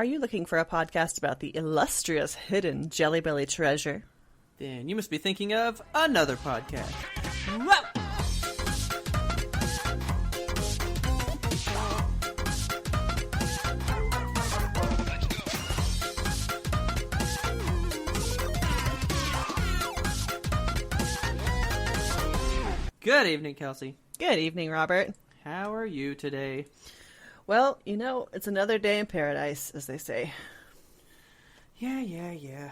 Are you looking for a podcast about the illustrious hidden Jelly Belly treasure? Then you must be thinking of another podcast. Whoa! Good evening, Kelsey. Good evening, Robert. How are you today? Well, you know, it's another day in paradise, as they say. Yeah,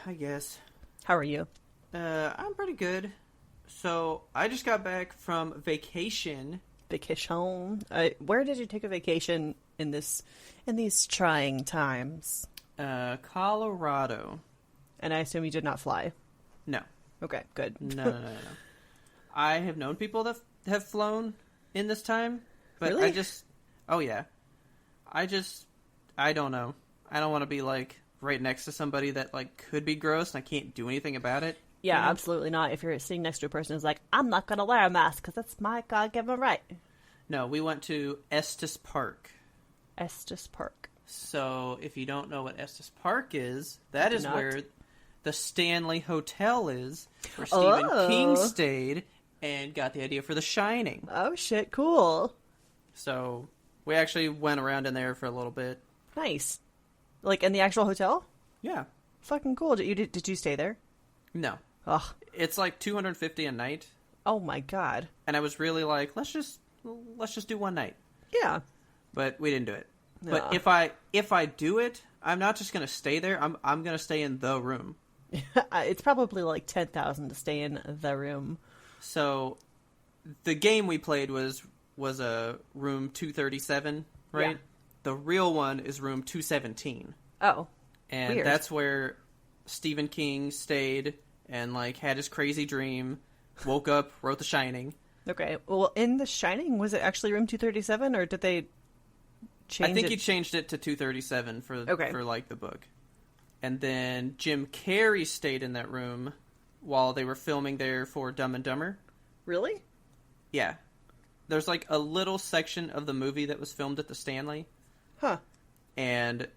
I guess. How are you? I'm pretty good. So, I just got back from vacation. Vacation? Where did you take a vacation in these trying times? Colorado. And I assume you did not fly? No. Okay, good. No. I have known people that have flown in this time, but Really? Oh yeah. I don't know. I don't want to be, like, right next to somebody that, like, could be gross and I can't do anything about it. Yeah, you know? absolutely not. If you're sitting next to a person who's like, I'm not going to wear a mask because that's my God-given right. No, we went to Estes Park. Estes Park. So, if you don't know what Estes Park is, that is not. where the Stanley Hotel is, where Stephen King stayed and got the idea for The Shining. Oh, shit, cool. So, we actually went around in there for a little bit. Nice. Like, in the actual hotel? Yeah. Fucking cool. Did you stay there? No. Ugh. It's like $250 a night. Oh my god. And I was really like, let's just do one night. Yeah. But we didn't do it. No. But if I do it, I'm not just gonna stay there. I'm gonna stay in the room. It's probably like 10,000 to stay in the room. So, the game we played was a room 237, right? Yeah. The real one is room 217. Oh. And weird. that's where Stephen King stayed and, like, had his crazy dream, woke up, wrote The Shining. Okay. Well, in The Shining, was it actually room 237 or did they change it? I think he changed it to 237 for like the book. And then Jim Carrey stayed in that room while they were filming there for Dumb and Dumber. Really? Yeah. There's like a little section of the movie that was filmed at the Stanley. Huh. And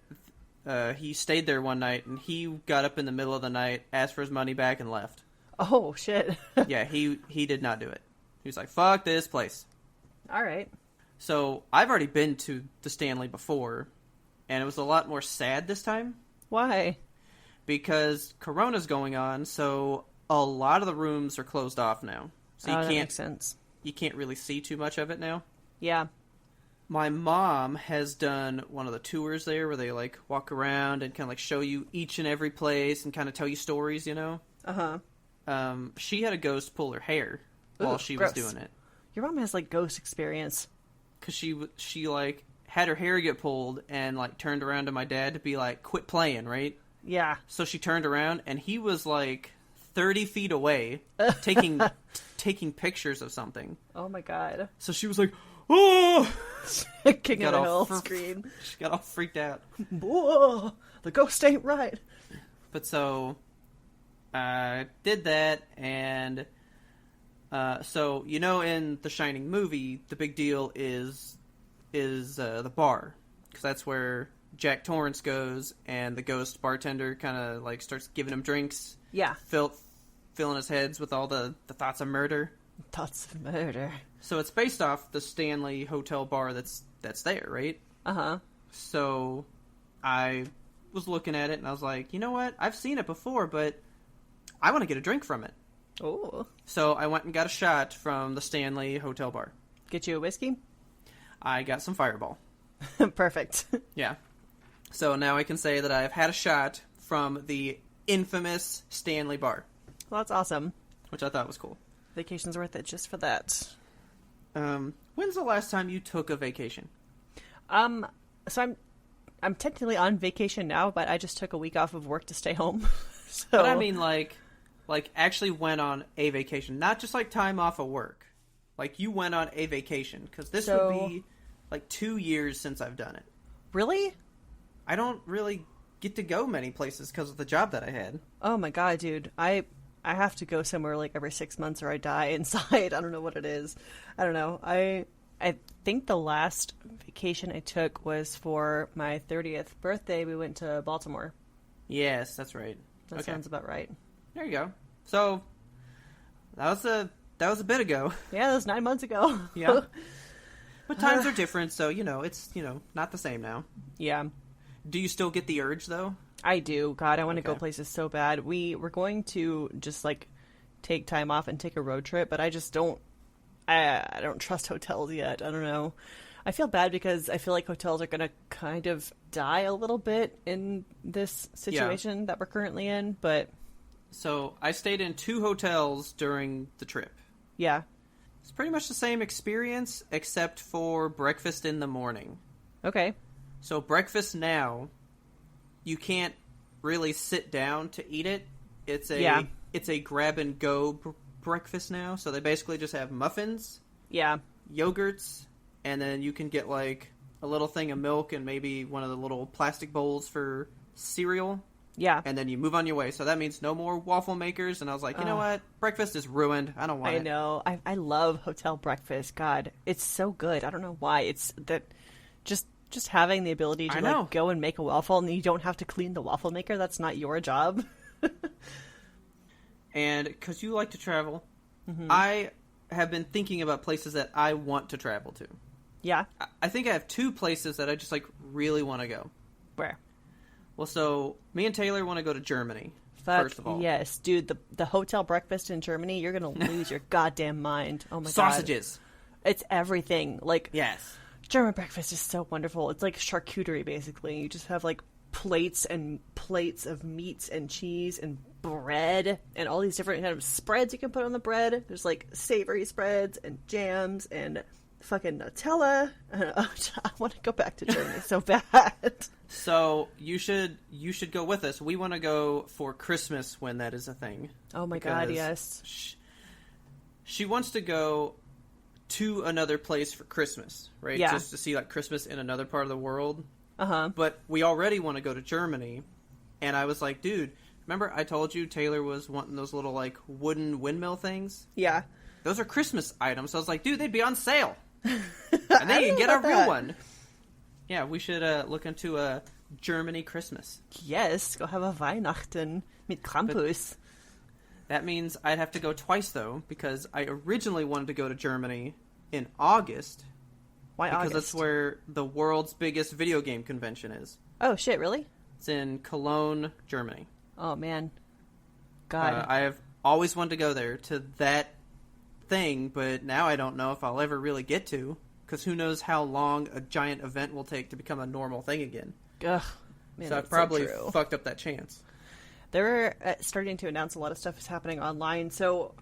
he stayed there one night and he got up in the middle of the night, asked for his money back and left. Oh, shit. Yeah, he did not do it. He was like, fuck this place. All right. So, I've already been to the Stanley before, and it was a lot more sad this time. Why? Because Corona's going on, so a lot of the rooms are closed off now. So that makes sense. You can't really see too much of it now. Yeah. My mom has done one of the tours there where they, like, walk around and kind of, like, show you each and every place and kind of tell you stories, you know? Uh-huh. She had a ghost pull her hair while she was doing it. Your mom has, like, ghost experience. Because she, like, had her hair get pulled and, like, turned around to my dad to be like, quit playing, right? Yeah. So she turned around and he was, like, 30 feet away taking pictures of something. Oh my god. So she was like, oh! King of the Hill scream. She got all freaked out. Whoa! The ghost ain't right. But so, I did that, and so, you know, in the Shining movie, the big deal is the bar. Because that's where Jack Torrance goes, and the ghost bartender kind of, like, starts giving him drinks. Yeah. Filling his heads with all the thoughts of murder. Thoughts of murder. So it's based off the Stanley Hotel bar that's there, right? Uh-huh. So I was looking at it, and I was like, you know what? I've seen it before, but I want to get a drink from it. Oh. So I went and got a shot from the Stanley Hotel bar. Get you a whiskey? I got some Fireball. Perfect. Yeah. So now I can say that I've had a shot from the infamous Stanley bar. Well, that's awesome. Which I thought was cool. Vacation's worth it just for that. When's the last time you took a vacation? So I'm technically on vacation now, but I just took a week off of work to stay home. So But I mean, like actually went on a vacation, not just like time off of work. Like you went on a vacation, because this would be like 2 years since I've done it. Really? I don't really get to go many places because of the job that I had. Oh my god, dude. I have to go somewhere like every 6 months or I die inside. I don't know what it is. I don't know. I think the last vacation I took was for my 30th birthday. We went to Baltimore. Yes, that's right. That sounds about right. There you go. So that was a bit ago. Yeah, that was 9 months ago. Yeah. But times are different, so, it's, not the same now. Yeah. Do you still get the urge, though? I do. God, I want to go places so bad. We were going to just, take time off and take a road trip, but I just don't... I don't trust hotels yet. I don't know. I feel bad because I feel like hotels are going to kind of die a little bit in this situation that we're currently in, but... So, I stayed in 2 hotels during the trip. Yeah. It's pretty much the same experience, except for breakfast in the morning. Okay. So breakfast now, you can't really sit down to eat it. It's a grab and go breakfast now. So they basically just have muffins, yogurts, and then you can get a little thing of milk and maybe one of the little plastic bowls for cereal. Yeah. And then you move on your way. So that means no more waffle makers. And I was like, you know what? Breakfast is ruined. I don't want it. I know. I love hotel breakfast. God, it's so good. I don't know why. It's that just having the ability to go and make a waffle and you don't have to clean the waffle maker. That's not your job. And because you like to travel, I have been thinking about places that I want to travel to. Yeah. I think I have 2 places that I just really want to go. Where? Well, so me and Taylor want to go to Germany. Fuck first of all, yes, dude. The hotel breakfast in Germany, you're gonna lose your goddamn mind. Oh my god, sausages. It's everything. Yes, German breakfast is so wonderful. It's like charcuterie, basically. You just have plates and plates of meats and cheese and bread and all these different kind of spreads you can put on the bread. There's savory spreads and jams and fucking Nutella. I want to go back to Germany so bad. So you should go with us. We want to go for Christmas when that is a thing. Oh my god, yes. She wants to go to another place for Christmas, right? Yeah. Just to see Christmas in another part of the world. Uh-huh. But we already want to go to Germany. And I was like, dude, remember I told you Taylor was wanting those little wooden windmill things? Yeah. Those are Christmas items. So I was like, dude, they'd be on sale. And then you can get a real one. Yeah, we should look into a Germany Christmas. Yes, go have a Weihnachten mit Krampus. But that means I'd have to go twice, though, because I originally wanted to go to Germany in August. Why August? Because that's where the world's biggest video game convention is. Oh, shit, really? It's in Cologne, Germany. Oh, man. God. I have always wanted to go there to that thing, but now I don't know if I'll ever really get to, because who knows how long a giant event will take to become a normal thing again. Ugh. Man, so I probably fucked up that chance. They're starting to announce a lot of stuff is happening online. So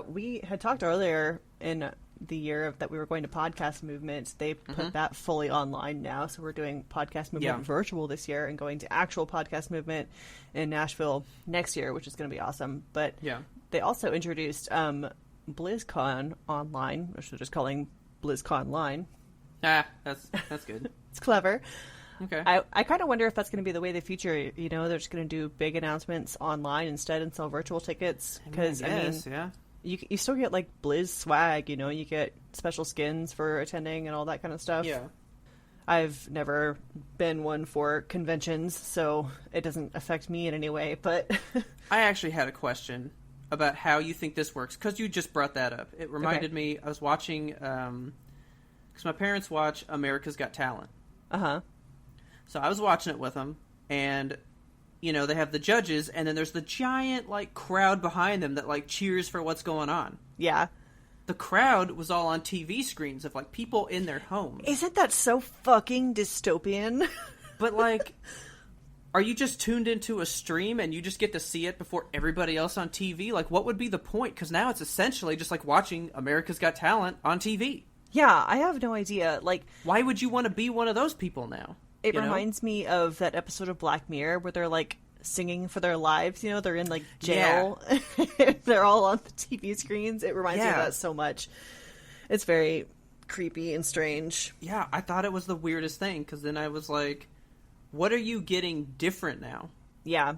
we had talked earlier in the year that we were going to Podcast Movement. They put that fully online now. So we're doing Podcast Movement virtual this year and going to actual Podcast Movement in Nashville next year, which is going to be awesome. But they also introduced BlizzCon online, which they're just calling BlizzCon Line. Ah, that's good. It's clever. Okay. I kind of wonder if that's going to be the way of the future. They're just going to do big announcements online instead and sell virtual tickets. Because, you still get, Blizz swag, you get special skins for attending and all that kind of stuff. Yeah. I've never been one for conventions, so it doesn't affect me in any way, but... I actually had a question about how you think this works, because you just brought that up. It reminded me, I was watching, because my parents watch America's Got Talent. Uh-huh. So I was watching it with them, and, they have the judges, and then there's the giant, crowd behind them that, cheers for what's going on. Yeah. The crowd was all on TV screens of, people in their homes. Isn't that so fucking dystopian? But, are you just tuned into a stream and you just get to see it before everybody else on TV? What would be the point? Because now it's essentially just watching America's Got Talent on TV. Yeah, I have no idea. Why would you want to be one of those people now? It reminds me of that episode of Black Mirror where they're singing for their lives. They're in jail. Yeah. They're all on the TV screens. It reminds me of that so much. It's very creepy and strange. Yeah, I thought it was the weirdest thing because then I was like, what are you getting different now? Yeah.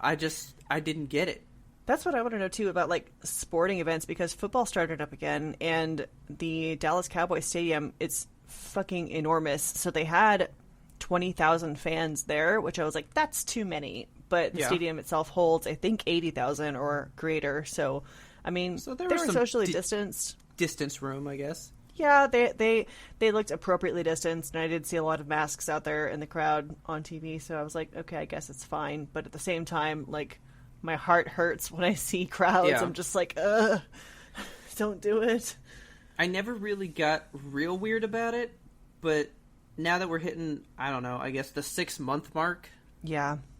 I didn't get it. That's what I want to know too about like sporting events, because football started up again, and the Dallas Cowboys Stadium, it's fucking enormous. So they had 20,000 fans there, which I was like, that's too many. But the stadium itself holds, I think, 80,000 or greater. So, I mean, so they were socially distanced. Distance room, I guess. Yeah, they looked appropriately distanced, and I did see a lot of masks out there in the crowd on TV. So I was like, okay, I guess it's fine. But at the same time, like, my heart hurts when I see crowds. Yeah. I'm just like, don't do it. I never really got real weird about it, but now that we're hitting, I don't know, I guess the 6-month mark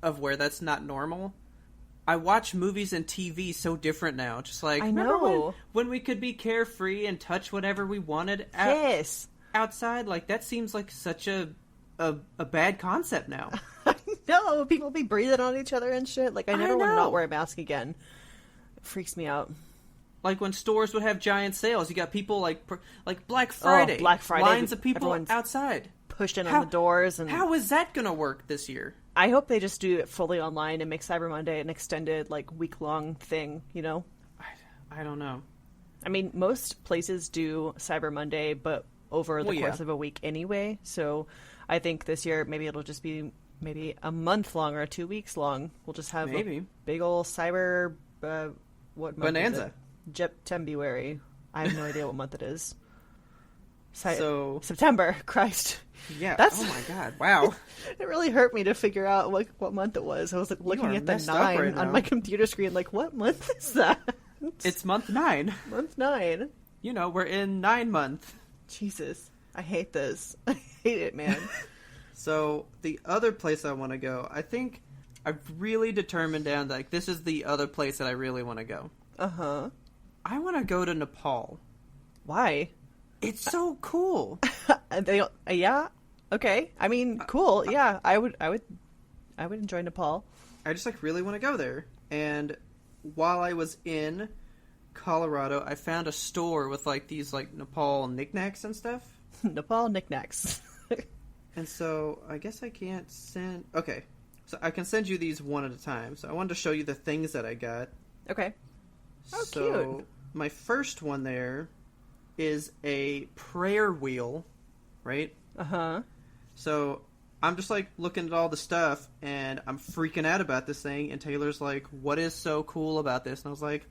of where that's not normal, I watch movies and TV so different now. Just like, I know. When we could be carefree and touch whatever we wanted outside? Like, that seems like such a bad concept now. I know. People be breathing on each other and shit. Like, I never want to not wear a mask again. It freaks me out. Like when stores would have giant sales, you got people like Black Friday. Oh, Black Friday. Lines of people outside. Pushed in on the doors. And how is that going to work this year? I hope they just do it fully online and make Cyber Monday an extended, like, week-long thing, you know? I don't know. I mean, most places do Cyber Monday, but over the course of a week anyway. So I think this year maybe it'll just be maybe a month long or 2 weeks long. We'll just have a big old cyber... what month Bonanza. September. I have no idea what month it is. September. Christ. Yeah. Oh my God. Wow. It really hurt me to figure out what month it was. I was like looking at the 9 on my computer screen, like, what month is that? It's month 9. Month 9. You know, we're in 9 month. Jesus. I hate this. I hate it, man. So the other place I want to go, I think I've really determined down that, like, this is the other place that I really want to go. Uh-huh. I want to go to Nepal. Why? It's so cool. Yeah. Okay. I mean, cool. Yeah. I would enjoy Nepal. I just like really want to go there. And while I was in Colorado, I found a store with like these like Nepal knickknacks and stuff. Nepal knickknacks. And so I guess I can't send. Okay. So I can send you these one at a time. So I wanted to show you the things that I got. Okay. Oh, so cute. My first one there is a prayer wheel, right? Uh-huh. So I'm just like looking at all the stuff and I'm freaking out about this thing, and Taylor's like, what is so cool about this? And I was like,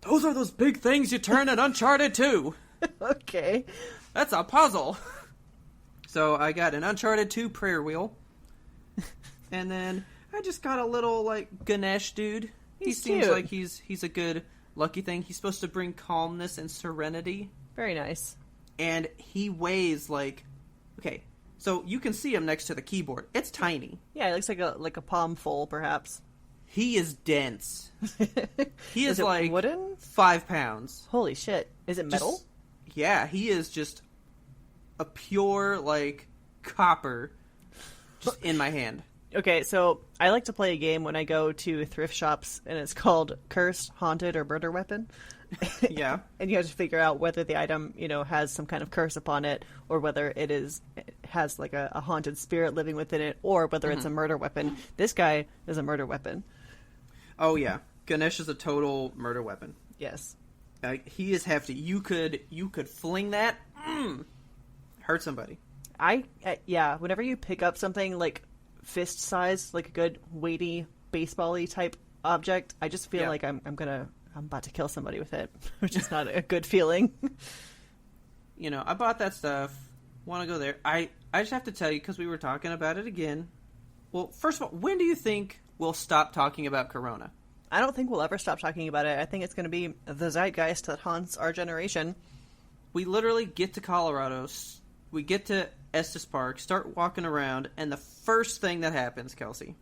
those are those big things you turn in Uncharted 2. Okay. That's a puzzle. So I got an Uncharted 2 prayer wheel. And then I just got a little like Ganesh dude. He seems cute. like he's a good lucky thing. He's supposed to bring calmness and serenity. Very nice. And he weighs like, okay, so you can see him next to the keyboard. It's tiny. Yeah, it looks like a palm full, perhaps. He is dense. He is like wooden? 5 pounds. Holy shit! Is it metal? Yeah, he is just a pure like copper, just in my hand. Okay, so I like to play a game when I go to thrift shops, and it's called Cursed, Haunted, or Murder Weapon. Yeah. And you have to figure out whether the item, has some kind of curse upon it, or whether it has like a haunted spirit living within it, or whether it's a murder weapon. This guy is a murder weapon. Oh yeah, Ganesh is a total murder weapon. Yes. He is hefty. You could fling that, hurt somebody. Yeah. Whenever you pick up something like fist size, like a good weighty baseball-y type object, I just feel like I'm about to kill somebody with it, which is not a good feeling. I bought that stuff. Want to go there. I just have to tell you, because we were talking about it again. Well, first of all, when do you think we'll stop talking about Corona? I don't think we'll ever stop talking about it. I think it's going to be the zeitgeist that haunts our generation. We literally get to Colorado, we get to Estes Park, start walking around, and the first thing that happens, Kelsey,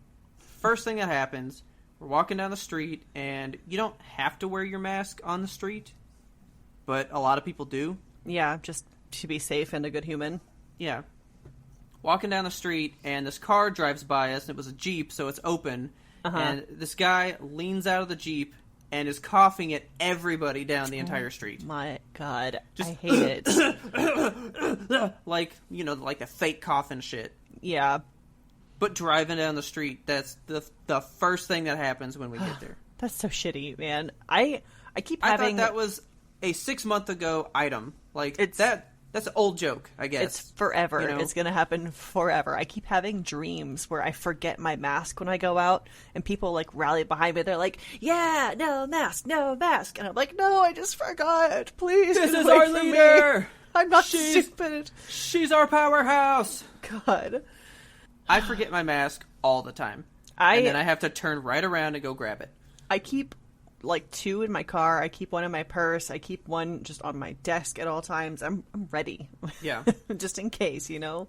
we're walking down the street, and you don't have to wear your mask on the street, but a lot of people do. Yeah, just to be safe and a good human. Yeah. Walking down the street, and this car drives by us, and it was a Jeep, so it's open, and this guy leans out of the Jeep and is coughing at everybody down the entire street. My God, I hate it. like the fake coughing shit. Yeah. But driving down the street, that's the first thing that happens when we get there. That's so shitty, man. I keep I having... thought that was a 6-month ago item. Like, It's- that's an old joke, I guess. It's forever. You know? It's going to happen forever. I keep having dreams where I forget my mask when I go out, and people, like, rally behind me. They're like, yeah, no mask, no mask. And I'm like, no, I just forgot. Please, This get is away our from me. leader! I'm not She's- stupid. She's our powerhouse! God. I forget my mask all the time. And then I have to turn right around and go grab it. I keep, like, 2 in my car. I keep 1 in my purse. I keep 1 just on my desk at all times. I'm ready. Yeah. Just in case, you know?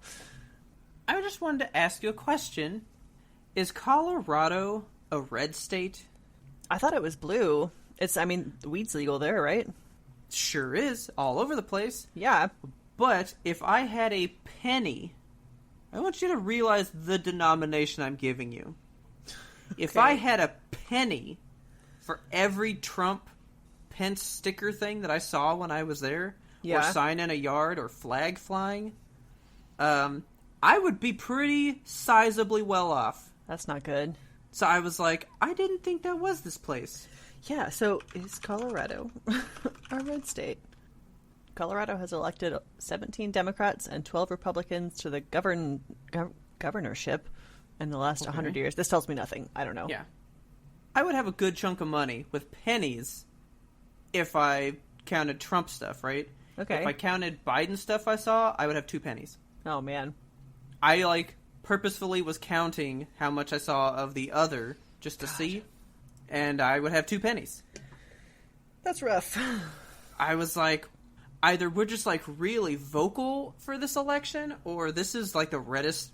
I just wanted to ask you a question. Is Colorado a red state? I thought it was blue. Weed's legal there, right? Sure is. All over the place. Yeah. But if I had a penny, I want you to realize the denomination I'm giving you. If I had a penny for every Trump Pence sticker thing that I saw when I was there, or sign in a yard, or flag flying, I would be pretty sizably well off. That's not good. So I was like, I didn't think that was this place. Yeah, so is Colorado a red state? Colorado has elected 17 Democrats and 12 Republicans to the governorship in the last 100 years. This tells me nothing. I don't know. Yeah. I would have a good chunk of money with pennies if I counted Trump stuff, right? Okay. If I counted Biden stuff I saw, I would have 2 pennies. Oh, man. I, purposefully was counting how much I saw of the other just to see, and I would have 2 pennies. That's rough. I was like, either we're just, really vocal for this election, or this is, the reddest...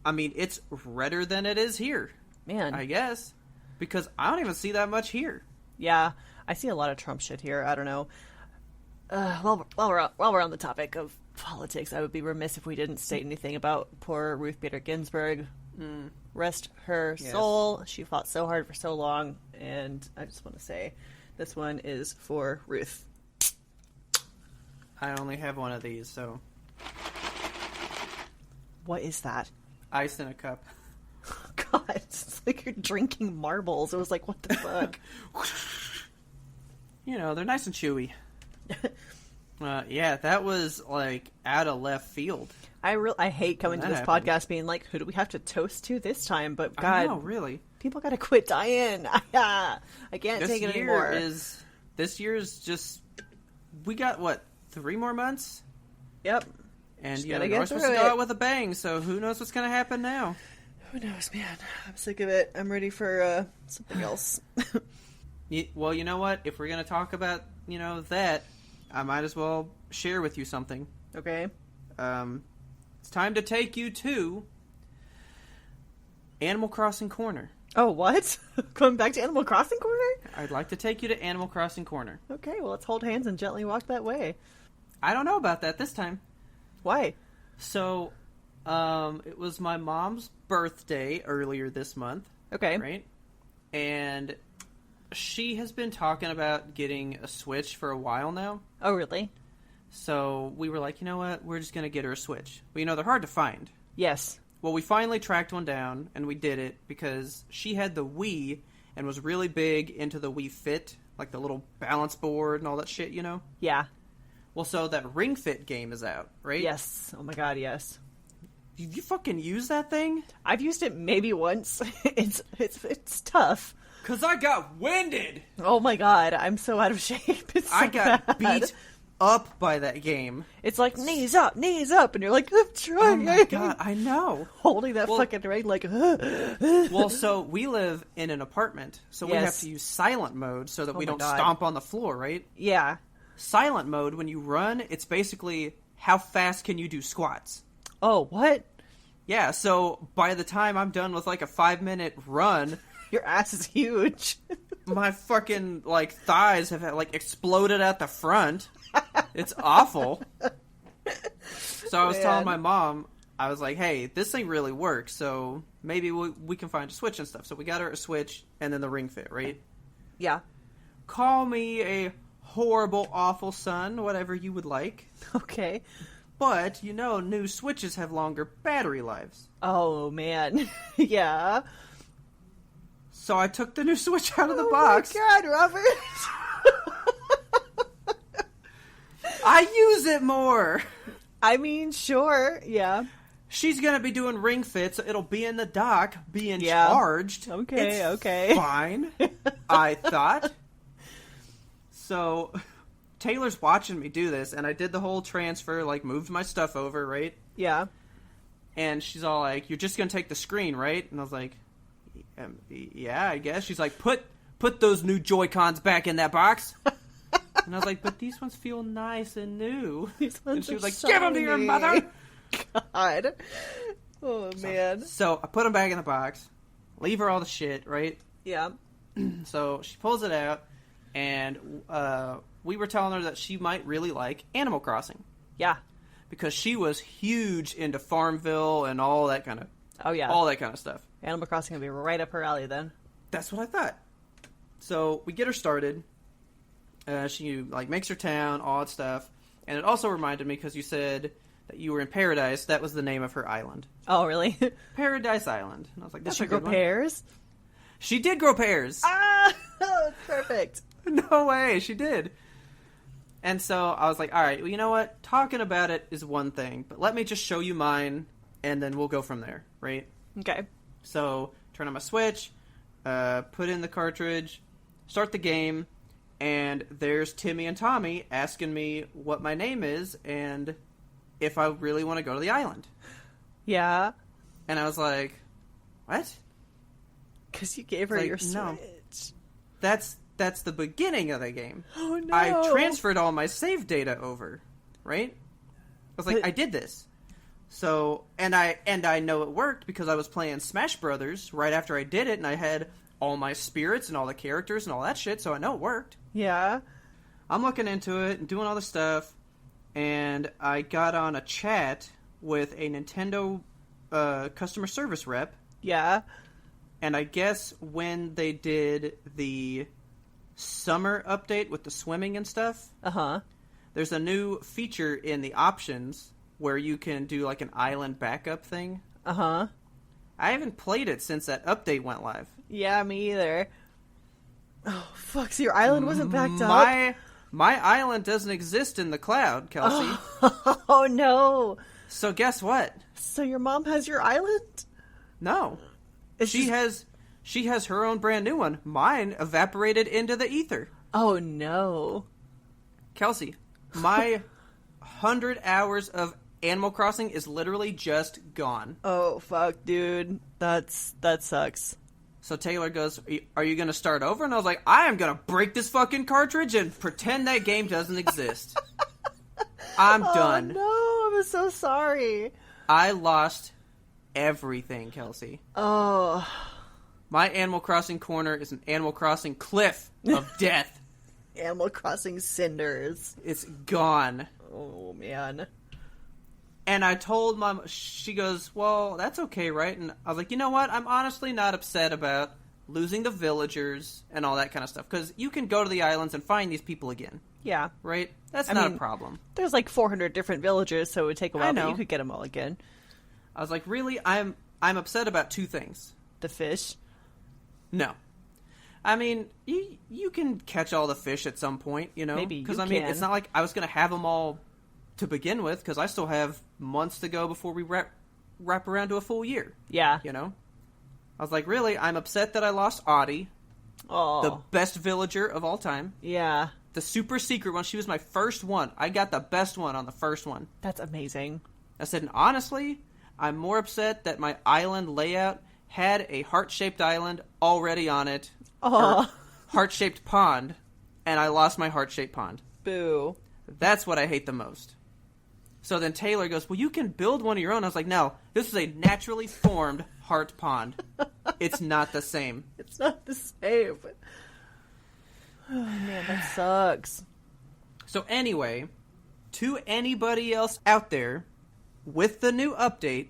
I mean, it's redder than it is here. Man. I guess. Because I don't even see that much here. Yeah, I see a lot of Trump shit here. I don't know. While we're on the topic of politics, I would be remiss if we didn't state anything about poor Ruth Bader Ginsburg. Rest her soul. She fought so hard for so long, and I just want to say, this one is for Ruth. I only have one of these, so... What is that? Ice in a cup. God, it's like you're drinking marbles. It was like, what the fuck? They're nice and chewy. Yeah, that was, out of left field. I hate coming to this podcast being like, who do we have to toast to this time? But God, I know, really. People gotta quit dying. I can't take it anymore. This year is just... We got, 3 more months? Yep. And, we're supposed to go out with a bang, so who knows what's going to happen now? Who knows, man? I'm sick of it. I'm ready for something else. Well, you know what? If we're going to talk about, that, I might as well share with you something. Okay. It's time to take you to Animal Crossing Corner. Oh, what? Going back to Animal Crossing Corner? I'd like to take you to Animal Crossing Corner. Okay, well, let's hold hands and gently walk that way. I don't know about that this time. Why? So, it was my mom's birthday earlier this month. Okay. Right? And she has been talking about getting a Switch for a while now. Oh, really? So we were like, you know what? We're just going to get her a Switch. But, they're hard to find. Yes. Well, we finally tracked one down, and we did it because she had the Wii and was really big into the Wii Fit, like the little balance board and all that shit, Yeah. Well, so that Ring Fit game is out, right? Yes. Oh my God, yes. You fucking use that thing? I've used it maybe once. It's tough. 'Cause I got winded! Oh my God, I'm so out of shape. It's so I got bad. beat up by that game. It's like, knees up, and you're like, I'm trying. Oh my God, I know. Holding that fucking ring like, Well, so we live in an apartment, so we have to use silent mode so that we don't stomp on the floor, right? Yeah. Silent mode, when you run, it's basically how fast can you do squats. Oh, what? Yeah, so by the time I'm done with a 5-minute run... Your ass is huge. My fucking, thighs have, exploded at the front. It's awful. So I was telling my mom, I was like, hey, this thing really works, so maybe we can find a Switch and stuff. So we got her a Switch and then the Ring Fit, right? Yeah. Call me a horrible, awful son, whatever you would like. Okay. But, new Switches have longer battery lives. Oh, man. Yeah. So I took the new Switch out of the box. Oh my God, Robert! I use it more. I mean, sure, yeah. She's gonna be doing Ring Fit, so it'll be in the dock, being charged. Okay, it's okay. fine, I thought. So, Taylor's watching me do this, and I did the whole transfer, like, moved my stuff over, right? Yeah. And she's all like, "You're just gonna take the screen, right?" And I was like, "Yeah, I guess." She's like, "Put those new Joy-Cons back in that box." And I was like, "But these ones feel nice and new." These ones and she was like, shiny. "Give them to your mother." God. Oh, man. So I put them back in the box, leave her all the shit, right? Yeah. So she pulls it out, and we were telling her that she might really like Animal Crossing. Yeah. Because she was huge into Farmville and all that kind of... Oh, yeah. All that kind of stuff. Animal Crossing will be right up her alley, then. That's what I thought. So we get her started. She, like, makes her town, all that stuff. And it also reminded me, because you said that you were in Paradise, that was the name of her island. Oh, really? Paradise Island. And I was like, Did that's she a grow good one. pears? She did grow pears. Ah! Oh, perfect. No way, she did. And so I was like, all right, well, you know what? Talking about it is one thing, but let me just show you mine, and then we'll go from there, right? Okay. So, turn on my Switch, put in the cartridge, start the game, and there's Timmy and Tommy asking me what my name is and if I really want to go to the island. Yeah. And I was like, what? Because you gave her Like, your Switch. no. That's the beginning of the game. Oh, no. I transferred all my save data over, right? I was like, But- I did this. So, and I know it worked because I was playing Smash Brothers right after I did it, and I had all my spirits and all the characters and all that shit, so I know it worked. Yeah. I'm looking into it and doing all the stuff, and I got on a chat with a Nintendo customer service rep, Yeah. and I guess when they did the summer update with the swimming and stuff, Uh-huh. there's a new feature in the options where you can do like an island backup thing. Uh-huh. I haven't played it since that update went live. Yeah, me either. Oh, fuck, so your island wasn't backed up? My island doesn't exist in the cloud, Kelsey. Oh, no. So guess what? So your mom has your island? No. It's She has her own brand new one. Mine evaporated into the ether. Oh, no. Kelsey, my 100 hours of Animal Crossing is literally just gone. Oh, fuck, dude. That sucks. So Taylor goes, "Are you going to start over?" And I was like, I am going to break this fucking cartridge and pretend that game doesn't exist. I'm done. Oh, no. I'm so sorry. I lost everything, Kelsey. Oh. My Animal Crossing corner is an Animal Crossing cliff of death. Animal Crossing cinders. It's gone. Oh, man. And I told Mom, she goes, "Well, that's okay, right?" And I was like, you know what? I'm honestly not upset about losing the villagers and all that kind of stuff. Because you can go to the islands and find these people again, Yeah. right? That's I not mean, a problem. There's like 400 different villagers, so it would take a while, I know. but you could get them all again. I was like, really? I'm upset about two things. The fish. No. I mean, you can catch all the fish at some point, you know? Maybe Because, you I mean, can. it's not like I was going to have them all to begin with, because I still have months to go before we wrap around to a full year, Yeah. you know? I was like, really? I'm upset that I lost Audie, Oh. the best villager of all time. Yeah. The super secret one. She was my first one. I got the best one on the first one. That's amazing. I said, and honestly, I'm more upset that my island layout had a heart-shaped island already on it. Oh. Or heart-shaped pond, and I lost my heart-shaped pond. Boo. That's what I hate the most. So then Taylor goes, well, you can build one of your own. I was like, no, this is a naturally formed heart pond. It's not the same. It's not the same. Oh, man, that sucks. So anyway, to anybody else out there, with the new update,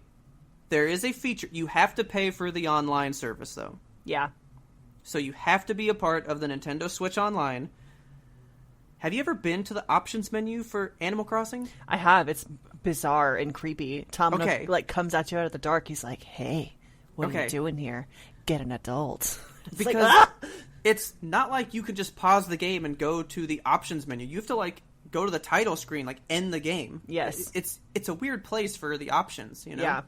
there is a feature. You have to pay for the online service, though. Yeah. So you have to be a part of the Nintendo Switch Online. Have you ever been to the options menu for Animal Crossing? I have. It's bizarre and creepy. Tom Okay. like comes at you out of the dark. He's like, "Hey, what are Okay. you doing here? Get an adult." Because it's not like you could just pause the game and go to the options menu. You have to, like, go to the title screen, like, end the game. Yes. It's a weird place for the options, you know? Yeah.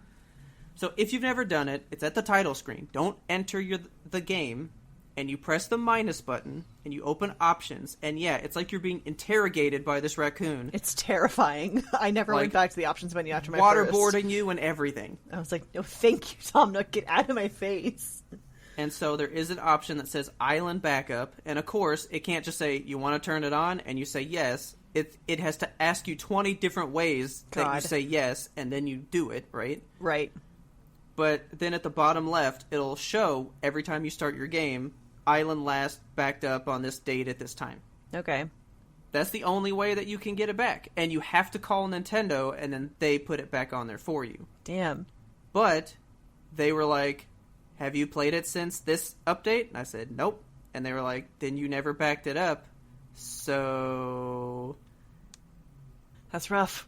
So if you've never done it, it's at the title screen. Don't enter the game, and you press the minus button, and you open options, and yeah, it's like you're being interrogated by this raccoon. It's terrifying. I never went back to the options menu after my waterboarding you and everything. I was like, no, thank you, Tom. No, get out of my face. And so there is an option that says island backup, and of course, it can't just say, you want to turn it on, and you say yes. It has to ask you 20 different ways that you say yes, and then you do it, right? Right. But then at the bottom left, it'll show every time you start your game, island last backed up on this date at this time. Okay. That's the only way that you can get it back. And you have to call Nintendo, and then they put it back on there for you. Damn. But they were like, have you played it since this update? And I said, nope. And they were like, then you never backed it up. So... That's rough.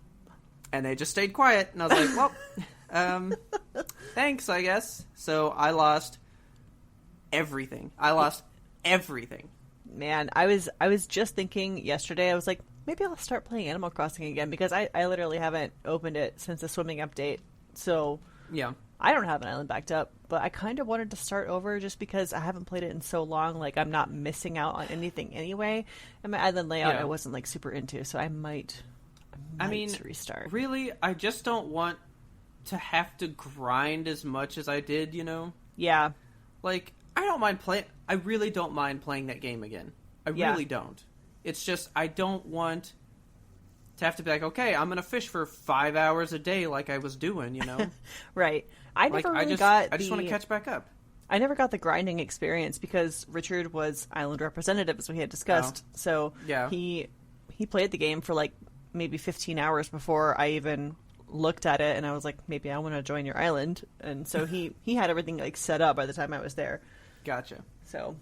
And they just stayed quiet. And I was like, well, thanks, I guess. So I lost everything. Man, I was just thinking yesterday, I was like, maybe I'll start playing Animal Crossing again, because I literally haven't opened it since the swimming update. So yeah, I don't have an island backed up, but I kind of wanted to start over just because I haven't played it in so long. Like, I'm not missing out on anything anyway. And my island layout, I wasn't like super into, so I might restart. Really, I just don't want to have to grind as much as I did, you know? Yeah. Like, I really don't mind playing that game again. I really don't. It's just, I don't want to have to be like, okay, I'm going to fish for 5 hours a day like I was doing, you know? Right. I just want to catch back up. I never got the grinding experience because Richard was island representative, as we had discussed. Oh. So yeah. He played the game for like maybe 15 hours before I even looked at it, and I was like, maybe I want to join your island. And so he had everything like set up by the time I was there. Gotcha. So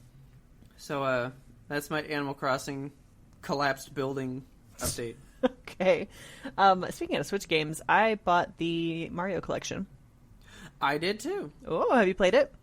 that's my Animal Crossing collapsed building update. Okay. Speaking of Switch games, I bought the Mario collection. I did too. Oh, have you played it?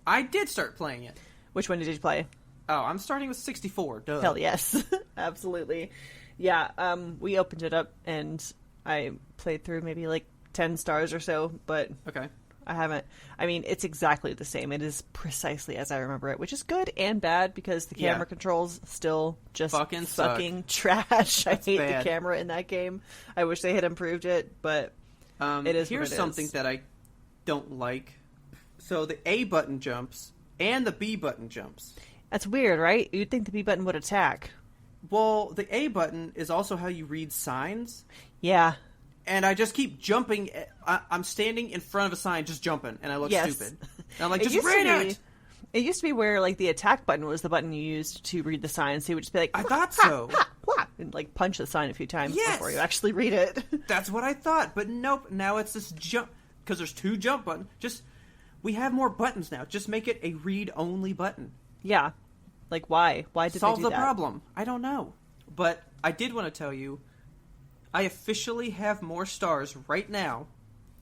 I did start playing it. Which one did you play? Oh, I'm starting with 64. Duh. Hell yes. Absolutely. Yeah, we opened it up and I played through maybe like 10 stars or so, but okay. I haven't. I mean, it's exactly the same. It is precisely as I remember it, which is good and bad because the camera controls still just fucking trash. I hate the camera in that game. I wish they had improved it, but it is. Here's something that I don't like. So the A button jumps and the B button jumps. That's weird, right? You'd think the B button would attack. Well, the A button is also how you read signs. Yeah. And I just keep jumping. I'm standing in front of a sign, just jumping, and I look stupid. And I'm like, just read it! It used to be where, like, the attack button was the button you used to read the sign, so you would just be like, I thought so. And, like, punch the sign a few times before you actually read it. That's what I thought, but nope. Now it's this jump, because there's 2 jump buttons. We have more buttons now. Just make it a read-only button. Yeah. Like, why? Why did they do that? Solve the problem. I don't know. But I did want to tell you, I officially have more stars right now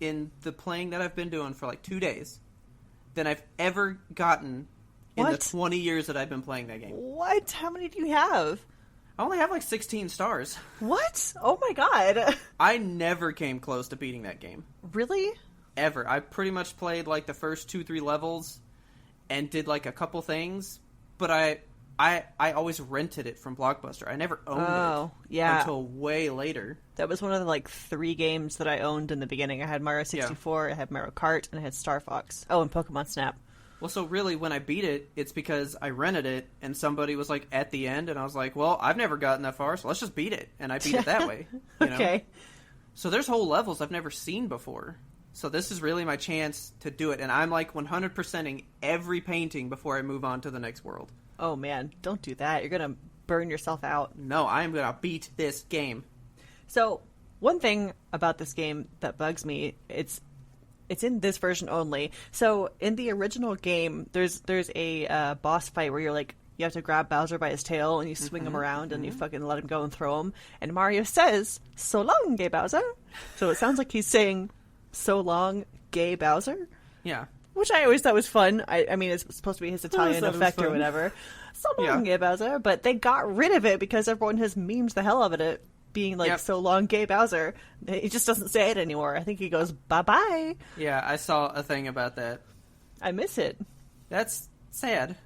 in the playing that I've been doing for like 2 days than I've ever gotten in the 20 years that I've been playing that game. What? How many do you have? I only have like 16 stars. What? Oh my god. I never came close to beating that game. Really? Ever. I pretty much played like the first 2-3 levels and did like a couple things, but I always rented it from Blockbuster. I never owned it until way later. That was one of the like 3 games that I owned in the beginning. I had Mario 64, I had Mario Kart, and I had Star Fox. Oh, and Pokemon Snap. Well, so really when I beat it, it's because I rented it and somebody was like at the end and I was like, well, I've never gotten that far, so let's just beat it. And I beat it that way. You know? Okay. So there's whole levels I've never seen before. So this is really my chance to do it. And I'm like 100%ing every painting before I move on to the next world. Oh man, don't do that. You're going to burn yourself out. No, I am going to beat this game. So, one thing about this game that bugs me, it's in this version only. So, in the original game, there's a boss fight where you're like, you have to grab Bowser by his tail and you swing him around and you fucking let him go and throw him. And Mario says, "So long, gay Bowser." So it sounds like he's saying, "So long, gay Bowser." Yeah. Which I always thought was fun. I mean, it's supposed to be his Italian effect or whatever. So long, Gay Bowser. But they got rid of it because everyone has memed the hell out of it being like, so long, Gay Bowser. He just doesn't say it anymore. I think he goes, bye-bye. Yeah, I saw a thing about that. I miss it. That's sad.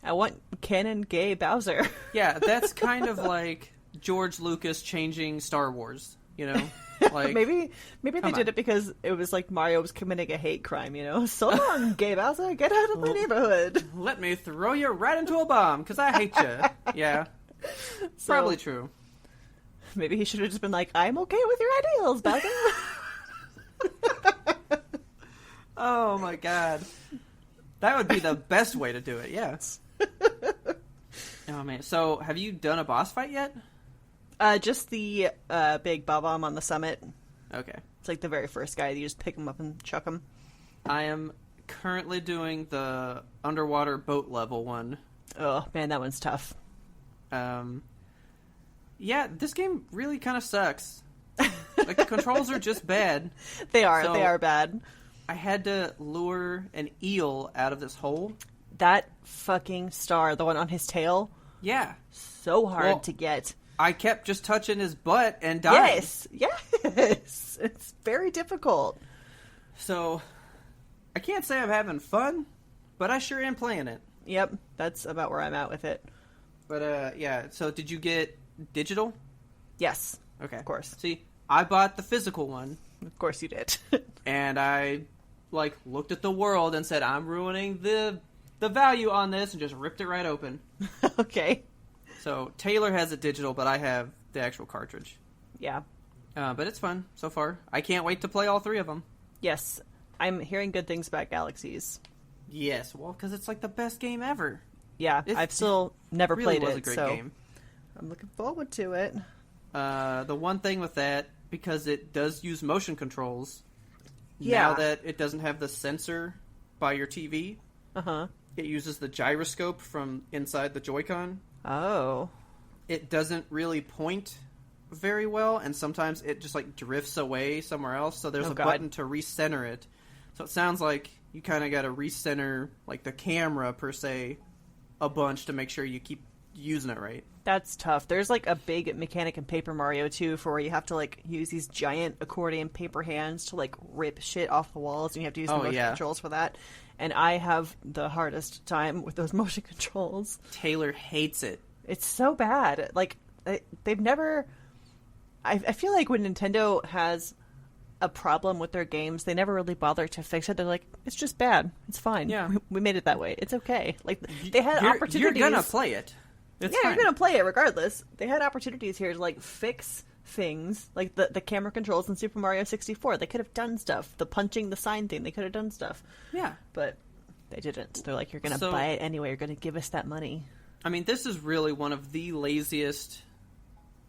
I want canon Gay Bowser. Yeah, that's kind of like George Lucas changing Star Wars, you know? Like, maybe they did it because it was like Mario was committing a hate crime, you know? So long, Gay Bowser, get out of my neighborhood. Let me throw you right into a bomb, because I hate you. Yeah. Probably true. Maybe he should have just been like, I'm okay with your ideals, Bowser. Oh my god. That would be the best way to do it, yes. Oh man, so have you done a boss fight yet? Just the big Bob-omb on the summit. Okay. It's like the very first guy. You just pick him up and chuck him. I am currently doing the underwater boat level one. Oh, man, that one's tough. Yeah, this game really kind of sucks. Like, the controls are just bad. They are bad. I had to lure an eel out of this hole. That fucking star, the one on his tail. Yeah. So hard to get. I kept just touching his butt and dying. Yes. It's very difficult. So, I can't say I'm having fun, but I sure am playing it. Yep, that's about where I'm at with it. But, yeah, so did you get digital? Yes. Okay. Of course. See, I bought the physical one. Of course you did. And I, looked at the world and said, I'm ruining the value on this, and just ripped it right open. Okay. So, Taylor has it digital, but I have the actual cartridge. Yeah. But it's fun so far. I can't wait to play all three of them. Yes. I'm hearing good things about Galaxies. Yes, well, because it's the best game ever. Yeah, I've still never really played was it, a great so game. I'm looking forward to it. The one thing with that, because it does use motion controls, now that it doesn't have the sensor by your TV, it uses the gyroscope from inside the Joy-Con. Oh. It doesn't really point very well, and sometimes it just drifts away somewhere else, so there's a button to recenter it. So it sounds like you kind of got to recenter the camera per se a bunch to make sure you keep using it right. That's tough. There's a big mechanic in Paper Mario 2 for where you have to use these giant accordion paper hands to rip shit off the walls, and you have to use the motion controls for that. And I have the hardest time with those motion controls. Taylor hates it. It's so bad. They've never... I feel like when Nintendo has a problem with their games, they never really bother to fix it. They're like, it's just bad. It's fine. Yeah. We made it that way. It's okay. They had opportunities... You're gonna play it. It's fine. You're gonna play it regardless. They had opportunities here to fix things, like the camera controls in Super Mario 64. They could have done stuff. The punching the sign thing, they could have done stuff. Yeah. But they didn't. They're like, you're gonna buy it anyway. You're gonna give us that money. I mean, this is really one of the laziest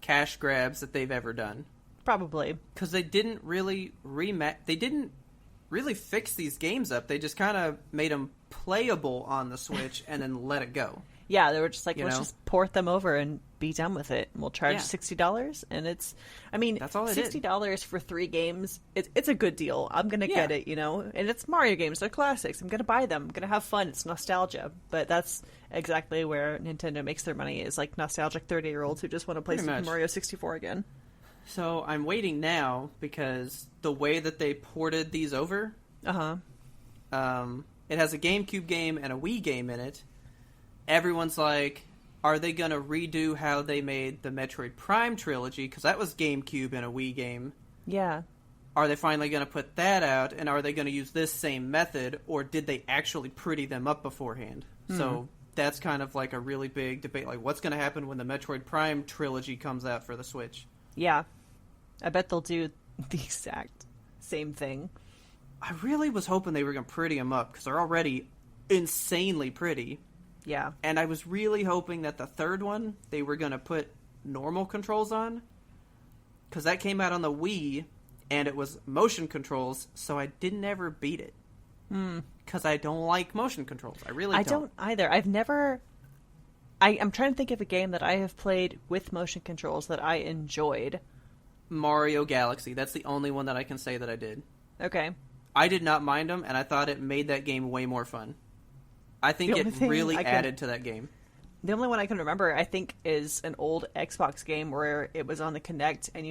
cash grabs that they've ever done. Probably. Because they didn't really they didn't really fix these games up. They just kind of made them playable on the Switch and then let it go. Yeah, they were just let's just port them over and be done with it. And we'll charge $60, and it's... I mean, that's all $60 for 3 games, it's a good deal. I'm going to get it, And it's Mario games. They're classics. I'm going to buy them. I'm going to have fun. It's nostalgia. But that's exactly where Nintendo makes their money, is nostalgic 30-year-olds who just want to play Super Mario 64 again. So I'm waiting now, because the way that they ported these over... it has a GameCube game and a Wii game in it. Everyone's like, are they going to redo how they made the Metroid Prime trilogy? Because that was GameCube and a Wii game. Yeah. Are they finally going to put that out? And are they going to use this same method? Or did they actually pretty them up beforehand? So that's kind of a really big debate. What's going to happen when the Metroid Prime trilogy comes out for the Switch? Yeah. I bet they'll do the exact same thing. I really was hoping they were going to pretty them up, because they're already insanely pretty. Yeah. And I was really hoping that the third one, they were going to put normal controls on. Because that came out on the Wii, and it was motion controls, so I didn't ever beat it. Because I don't like motion controls. I really don't. I don't either. I've never... I'm trying to think of a game that I have played with motion controls that I enjoyed. Mario Galaxy. That's the only one that I can say that I did. Okay. I did not mind them, and I thought it made that game way more fun. I think it really added to that game. The only one I can remember, I think, is an old Xbox game where it was on the Kinect, and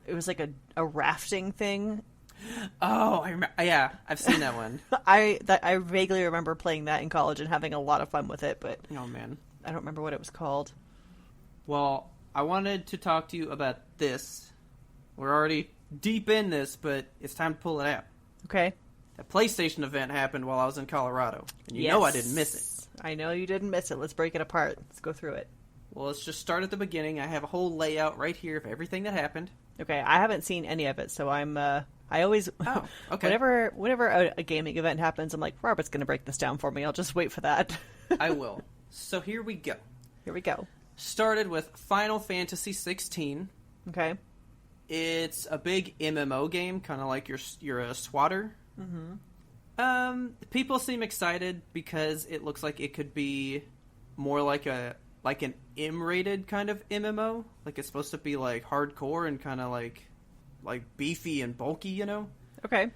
it was like a rafting thing. Oh, I remember. Yeah, I've seen that one. I vaguely remember playing that in college and having a lot of fun with it, but oh man, I don't remember what it was called. Well, I wanted to talk to you about this. We're already deep in this, but it's time to pull it out. Okay. That PlayStation event happened while I was in Colorado, and you know I didn't miss it. I know you didn't miss it. Let's break it apart. Let's go through it. Well, let's just start at the beginning. I have a whole layout right here of everything that happened. Okay, I haven't seen any of it, so I always, okay. whenever a gaming event happens, I'm like, Robert's going to break this down for me. I'll just wait for that. I will. So here we go. Here we go. Started with Final Fantasy 16. Okay. It's a big MMO game, kind of like you're a swatter. Mm-hmm. People seem excited because it looks like it could be more like an M-rated kind of MMO. Like it's supposed to be like hardcore and kind of like beefy and bulky, you know? Okay.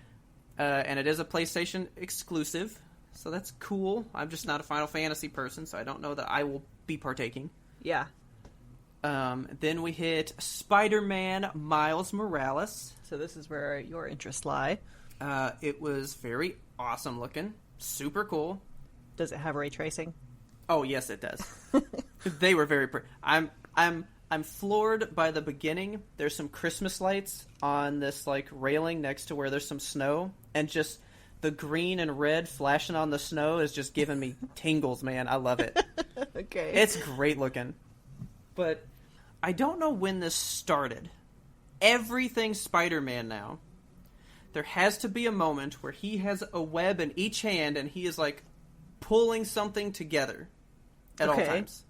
And it is a PlayStation exclusive, so that's cool. I'm just not a Final Fantasy person, so I don't know that I will be partaking. Yeah. Then we hit Spider-Man Miles Morales. So this is where your interests lie. It was very awesome looking. Super cool. Does it have ray tracing? Oh, yes, it does. They were very I'm floored by the beginning. There's some Christmas lights on this like railing next to where there's some snow, and just the green and red flashing on the snow is just giving me tingles, man. I love it. Okay. It's great looking. But I don't know when this started. Everything Spider-Man now. There has to be a moment where he has a web in each hand and he is like pulling something together at all times.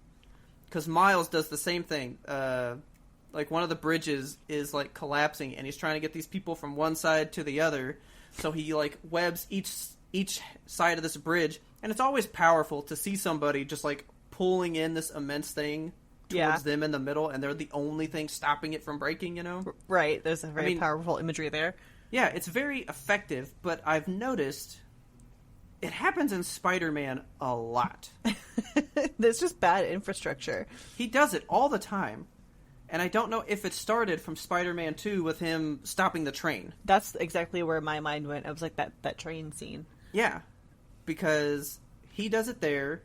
Because Miles does the same thing. Like one of the bridges is like collapsing, and he's trying to get these people from one side to the other. So he like webs each side of this bridge, and it's always powerful to see somebody just like pulling in this immense thing towards them in the middle, and they're the only thing stopping it from breaking. You know, right? There's a very powerful imagery there. Yeah, it's very effective, but I've noticed it happens in Spider-Man a lot. There's just bad infrastructure. He does it all the time. And I don't know if it started from Spider-Man 2 with him stopping the train. That's exactly where my mind went. I was like, that train scene. Yeah. Because he does it there.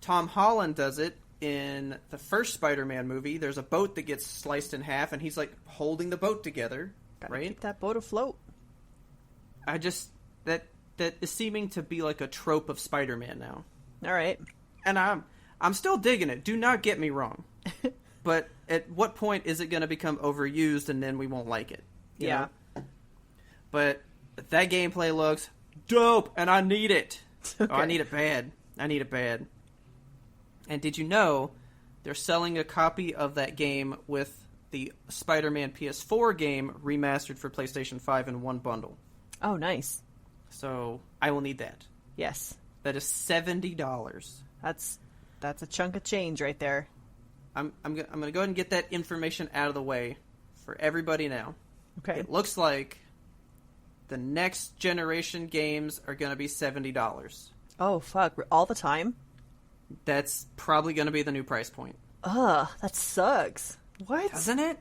Tom Holland does it in the first Spider-Man movie. There's a boat that gets sliced in half, and he's like holding the boat together. Gotta keep that boat afloat. That is seeming to be like a trope of Spider-Man now. All right. And I'm still digging it. Do not get me wrong. But at what point is it going to become overused and then we won't like it? You know? But that gameplay looks dope, and I need it. Okay. Oh, I need it bad. And did you know they're selling a copy of that game with the Spider-Man PS4 game remastered for PlayStation 5 in one bundle? Oh, nice. So I will need that. Yes. That is $70. That's a chunk of change right there. I'm going to go ahead and get that information out of the way for everybody now. Okay. It looks like the next generation games are going to be $70. Oh, fuck. All the time? That's probably going to be the new price point. Ugh, that sucks. What? Doesn't it?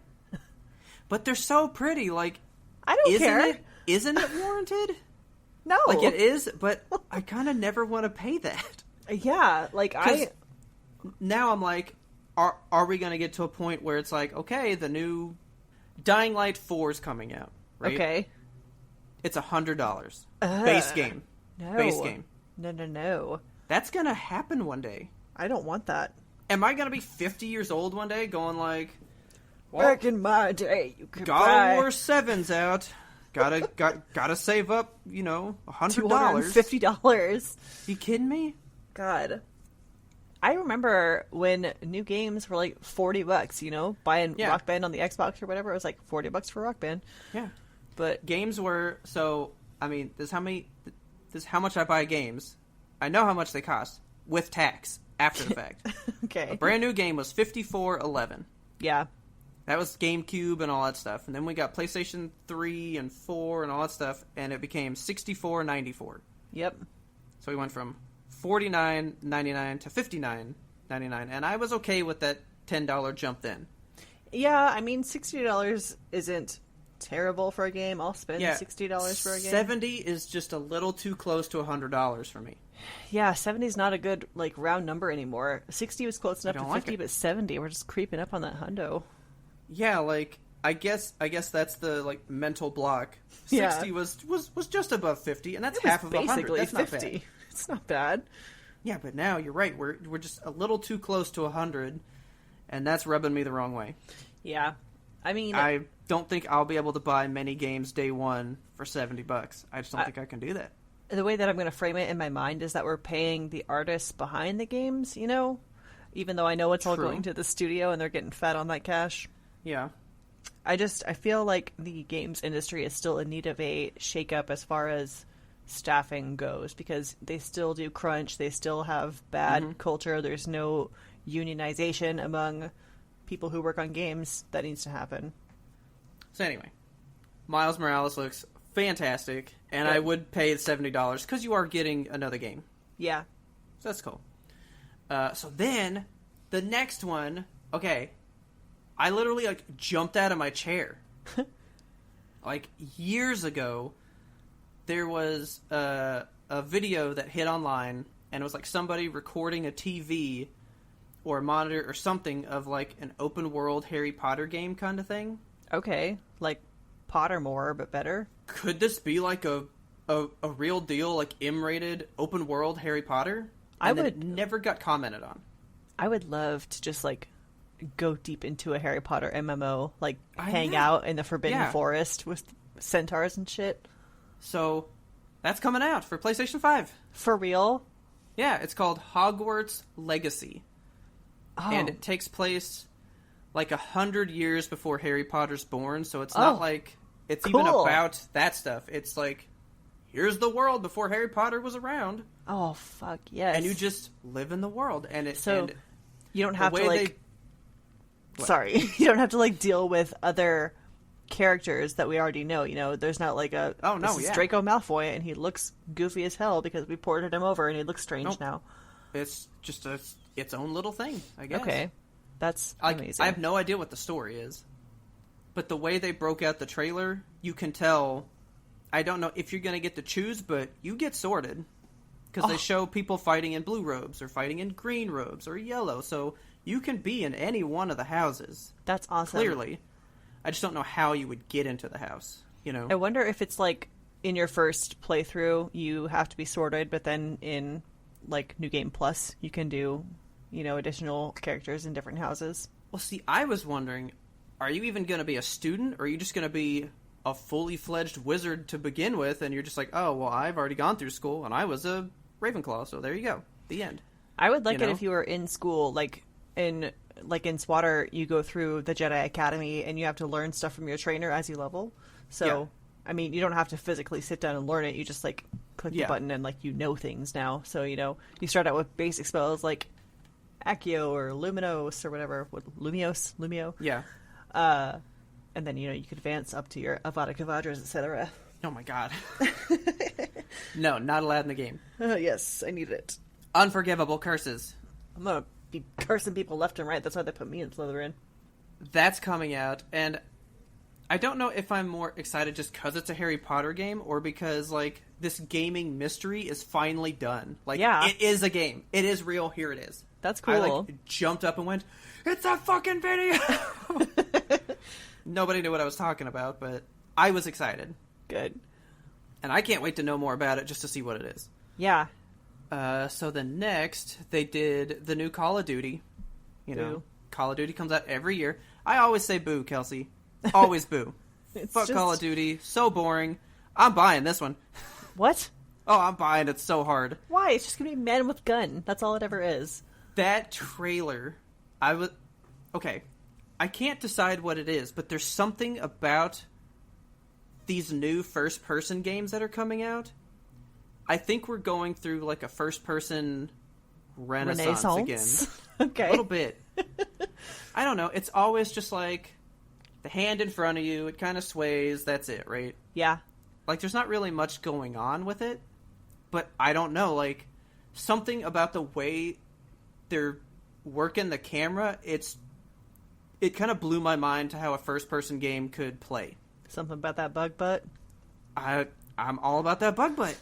But they're so pretty. Like, I don't care. Isn't it warranted? No. Like, it is, but I kind of never want to pay that. Yeah, like, Now I'm like, are we going to get to a point where it's like, okay, the new Dying Light 4 is coming out, right? Okay. It's $100. Base game. No. Base game. No. That's going to happen one day. I don't want that. Am I going to be 50 years old one day going like, well, back in my day, you could God buy of War 7's out. Gotta save up, $100. $250. You kidding me? God. I remember when new games were like $40, buying Rock Band on the Xbox or whatever. It was like $40 for Rock Band. Yeah. But games were, this is how much I buy games. I know how much they cost with tax after the fact. Okay. A brand new game was $54.11. Yeah. That was GameCube and all that stuff. And then we got PlayStation 3 and 4 and all that stuff, and it became $64.94. Yep. So we went from $49.99 to $59.99, and I was okay with that $10 jump then. Yeah, I mean, $60 isn't terrible for a game. I'll spend $60 for a game. 70 is just a little too close to $100 for me. Yeah, 70 is not a good like round number anymore. 60 was close enough to 50, but 70, we're just creeping up on that hundo. Yeah, like I guess that's the like mental block. 60 was just above 50, and that's half of 100. That's 50. Not bad. It's not bad. Yeah, but now you're right. We're just a little too close to 100, and that's rubbing me the wrong way. Yeah, I mean, I don't think I'll be able to buy many games day one for $70. I just don't think I can do that. The way that I'm going to frame it in my mind is that we're paying the artists behind the games, you know, even though I know it's all going to the studio and they're getting fed on that cash. Yeah. I feel like the games industry is still in need of a shakeup as far as staffing goes, because they still do crunch. They still have bad culture. There's no unionization among people who work on games. That needs to happen. So anyway, Miles Morales looks fantastic, and I would pay the $70 because you are getting another game. Yeah. So that's cool. So then, the next one, okay, I literally, like, jumped out of my chair. Like, years ago, there was a video that hit online, and it was, like, somebody recording a TV or a monitor or something of, like, an open-world Harry Potter game kind of thing. Okay. Like Pottermore, but better? Could this be, like, a real deal, like, M-rated open-world Harry Potter? And it never got commented on. I would love to just, like, go deep into a Harry Potter MMO, like hang out in the Forbidden Forest with centaurs and shit. So that's coming out for PlayStation 5. For real? Yeah, it's called Hogwarts Legacy. Oh. And it takes place like 100 years before Harry Potter's born, so it's not like it's even about that stuff. It's like, here's the world before Harry Potter was around. Oh, fuck, yes. And you just live in the world. And you don't have to, like... Sorry. You don't have to, like, deal with other characters that we already know. You know, there's not, like, this is Draco Malfoy, and he looks goofy as hell because we ported him over, and he looks strange now. It's just its own little thing, I guess. Okay. That's amazing. I have no idea what the story is. But the way they broke out the trailer, you can tell... I don't know if you're going to get to choose, but you get sorted. Because they show people fighting in blue robes, or fighting in green robes, or yellow, so... You can be in any one of the houses. That's awesome. Clearly. I just don't know how you would get into the house, you know? I wonder if it's like, in your first playthrough, you have to be sorted, but then in, like, New Game Plus, you can do, you know, additional characters in different houses. Well, see, I was wondering, are you even going to be a student, or are you just going to be a fully fledged wizard to begin with, and you're just like, oh, well, I've already gone through school, and I was a Ravenclaw, so there you go. The end. I would like it if you were in school, like... In SWATer, you go through the Jedi Academy and you have to learn stuff from your trainer as you level. So, I mean, you don't have to physically sit down and learn it. You just, like, click the button and, like, you know things now. So, you know, you start out with basic spells like Accio or Luminos or whatever. Lumio. Yeah. And then, you know, you could advance up to your Avada Kedavras, etc. Oh, my God. No, not allowed in the game. Yes, I need it. Unforgivable curses. I'm going to be cursing people left and right. That's why they put me in Slytherin. That's coming out, and I don't know if I'm more excited just because it's a Harry Potter game or because, like, this gaming mystery is finally done. Like, it is a game. It is real. Here it is. That's cool. I, like, jumped up and went, it's a fucking video! Nobody knew what I was talking about, but I was excited. Good. And I can't wait to know more about it just to see what it is. Yeah. So then next, they did the new Call of Duty. You know, Call of Duty comes out every year. I always say boo, Kelsey. Always boo. Fuck Call of Duty. So boring. I'm buying this one. What? Oh, I'm buying it so hard. Why? It's just going to be men with gun. That's all it ever is. That trailer, okay, I can't decide what it is, but there's something about these new first-person games that are coming out. I think we're going through, like, a first-person renaissance again. Okay. A little bit. I don't know. It's always just like, the hand in front of you, it kind of sways, that's it, right? Yeah. Like, there's not really much going on with it, but I don't know, like, something about the way they're working the camera, it kind of blew my mind to how a first-person game could play. Something about that bug butt? I'm all about that bug butt.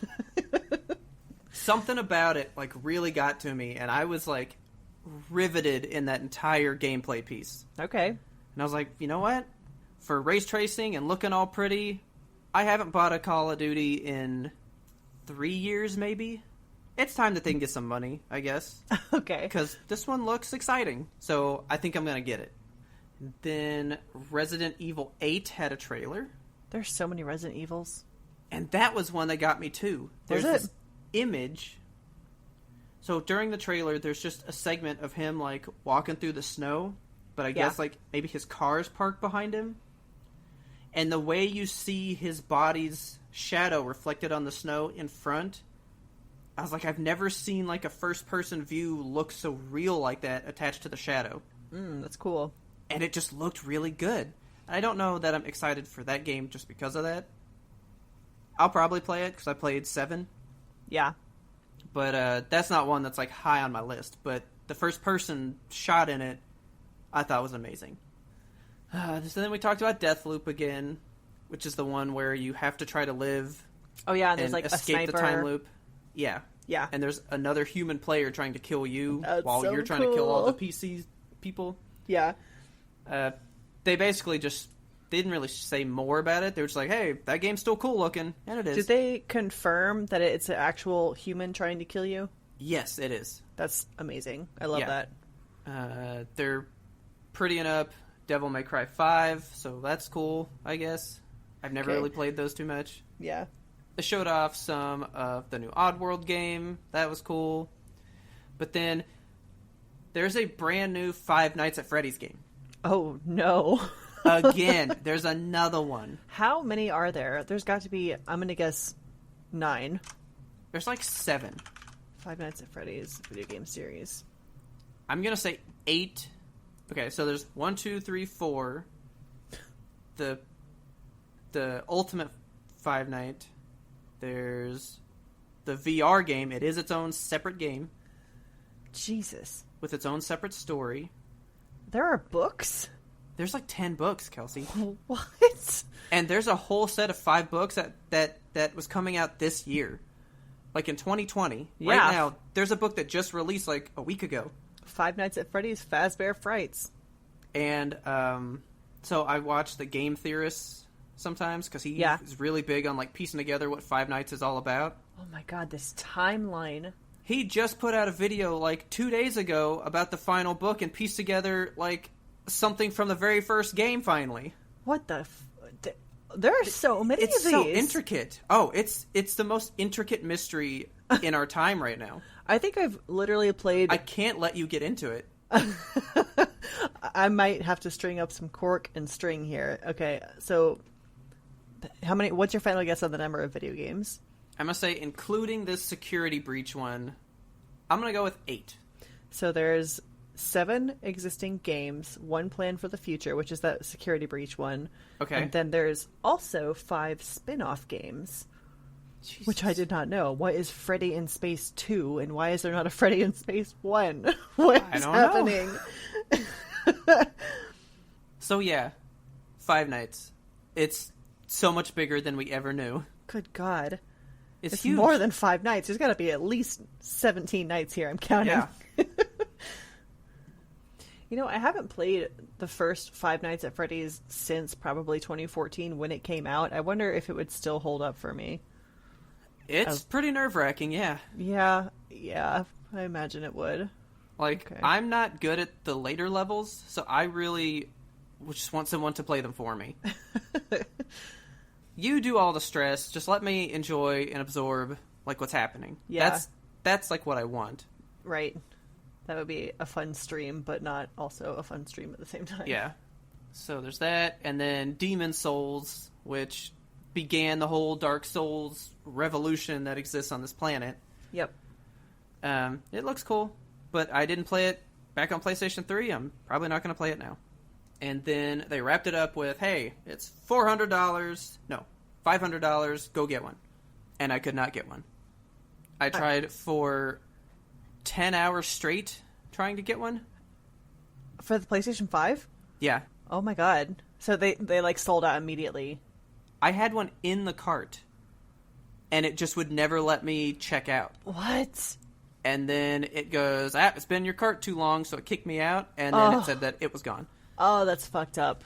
Something about it, like, really got to me, and I was, like, riveted in that entire gameplay piece. Okay. And I was like, you know what? For race tracing and looking all pretty, I haven't bought a Call of Duty in 3 years, maybe. It's time that they can get some money, I guess. Okay. Because this one looks exciting, so I think I'm going to get it. Then Resident Evil 8 had a trailer. There's so many Resident Evils. And that was one that got me, too. There's this image. So during the trailer, there's just a segment of him, like, walking through the snow. But I guess, like, maybe his car is parked behind him. And the way you see his body's shadow reflected on the snow in front, I was like, I've never seen, like, a first-person view look so real like that attached to the shadow. That's cool. And it just looked really good. And I don't know that I'm excited for that game just because of that. I'll probably play it because I played 7. Yeah. But that's not one that's, like, high on my list. But the first-person shot in it, I thought was amazing. So then we talked about Deathloop again, which is the one where you have to try to live. Oh yeah, and there's like escape a sniper. the time loop. Yeah, yeah. And there's another human player trying to kill you while so you're trying to kill all the PC people. Yeah. They basically they didn't really say more about it. They were just like, "Hey, that game's still cool looking," and it is. Did they confirm that it's an actual human trying to kill you? Yes, it is. That's amazing. I love that. They're prettying up Devil May Cry 5, so that's cool, I guess. I've never really played those too much. Yeah. They showed off some of the new Oddworld game. That was cool. But then there's a brand new Five Nights at Freddy's game. Oh, no. Again, there's another one. How many are there? There's got to be, I'm going to guess, 9. There's like 7. Five Nights at Freddy's video game series. I'm going to say 8. Okay, so there's 1, 2, 3, 4. The Ultimate Five Night. There's the VR game. It is its own separate game. Jesus. With its own separate story. There are books? There's like 10 books, Kelsey. What? And there's a whole set of 5 books that was coming out this year. Like in 2020. Yeah. Right now, there's a book that just released like a week ago. Five Nights at Freddy's Fazbear Frights. And so I watch the Game Theorists sometimes because he is really big on like piecing together what Five Nights is all about. Oh my god, this timeline. He just put out a video like 2 days ago about the final book and pieced together like something from the very first game finally. What the there are so many of these. It's so intricate. Oh, it's the most intricate mystery in our time right now. I think I've literally played... I can't let you get into it. I might have to string up some cork and string here. Okay, so what's your final guess on the number of video games? I'm going to say, including this security breach one, I'm going to go with 8. So there's 7 existing games, 1 planned for the future, which is that security breach one. Okay. And then there's also 5 spin-off games, Jesus. Which I did not know. What is Freddy in Space 2, and why is there not a Freddy in Space 1? What is happening? So yeah, Five Nights. It's so much bigger than we ever knew. Good God. It's It's huge. more than 5 nights. There's got to be at least 17 nights here. I'm counting. Yeah. You know, I haven't played the first Five Nights at Freddy's since probably 2014 when it came out. I wonder if it would still hold up for me. It's pretty nerve-wracking, yeah. Yeah, I imagine it would. Like, okay. I'm not good at the later levels, so I really just want someone to play them for me. You do all the stress. Just let me enjoy and absorb, like, what's happening. Yeah. That's like, what I want. Right. That would be a fun stream, but not also a fun stream at the same time. Yeah. So there's that, and then Demon Souls, which began the whole Dark Souls revolution that exists on this planet. Yep. It looks cool, but I didn't play it back on PlayStation 3. I'm probably not going to play it now. And then they wrapped it up with, hey, it's $400. No, $500. Go get one. And I could not get one. I tried for 10 hours straight trying to get one. For the PlayStation 5? Yeah. Oh my god. So they like sold out immediately. I had one in the cart. And it just would never let me check out. What? And then it goes, it's been in your cart too long, so it kicked me out. And then it said that it was gone. Oh, that's fucked up.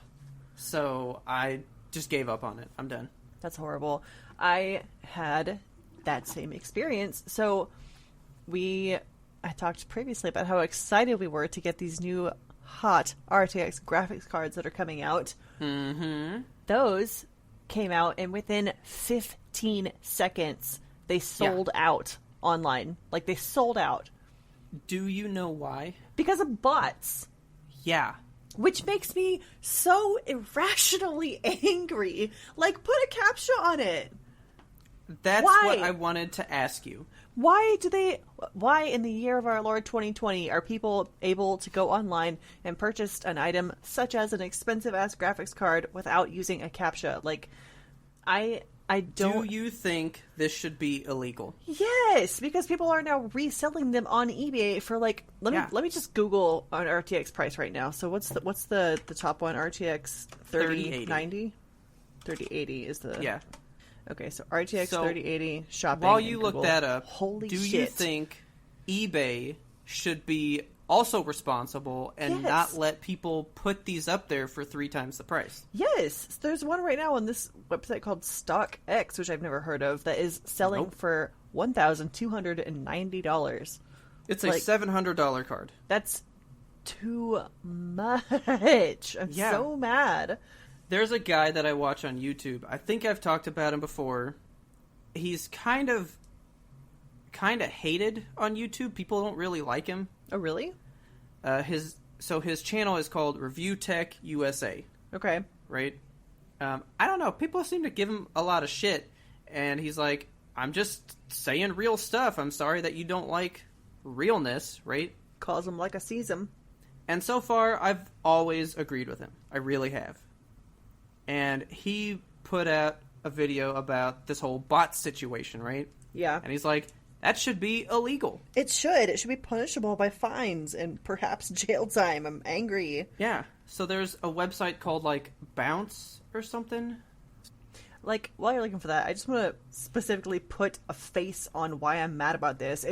So I just gave up on it. I'm done. That's horrible. I had that same experience. So I talked previously about how excited we were to get these new hot RTX graphics cards that are coming out. Mm-hmm. Those came out, and within 15 seconds, they sold out online. Like, they sold out. Do you know why? Because of bots. Yeah. Which makes me so irrationally angry. Like, put a CAPTCHA on it. That's what I wanted to ask you. Why in the year of our Lord 2020 are people able to go online and purchase an item such as an expensive ass graphics card without using a CAPTCHA? Like, I don't... Do you think this should be illegal? Yes, because people are now reselling them on eBay for like... Let me just Google an RTX price right now. So what's the top one? RTX 3090? 3080 is the... Yeah. Okay, so RTX 3080 shopping. While you look that up, holy shit. Do you think eBay should be also responsible and not let people put these up there for 3 times the price? Yes, there's one right now on this website called StockX, which I've never heard of, that is selling for $1,290. It's a $700 card. That's too much. I'm so mad. There's a guy that I watch on YouTube. I think I've talked about him before. He's kind of hated on YouTube. People don't really like him. Oh, really? His channel is called Review Tech USA. Okay. Right? I don't know. People seem to give him a lot of shit. And he's like, I'm just saying real stuff. I'm sorry that you don't like realness, right? Calls him like I sees him. And so far, I've always agreed with him. I really have. And he put out a video about this whole bot situation, right? Yeah. And he's like, that should be illegal. It should. It should be punishable by fines and perhaps jail time. I'm angry. Yeah. So there's a website called, like, Bounce or something. Like, while you're looking for that, I just want to specifically put a face on why I'm mad about this.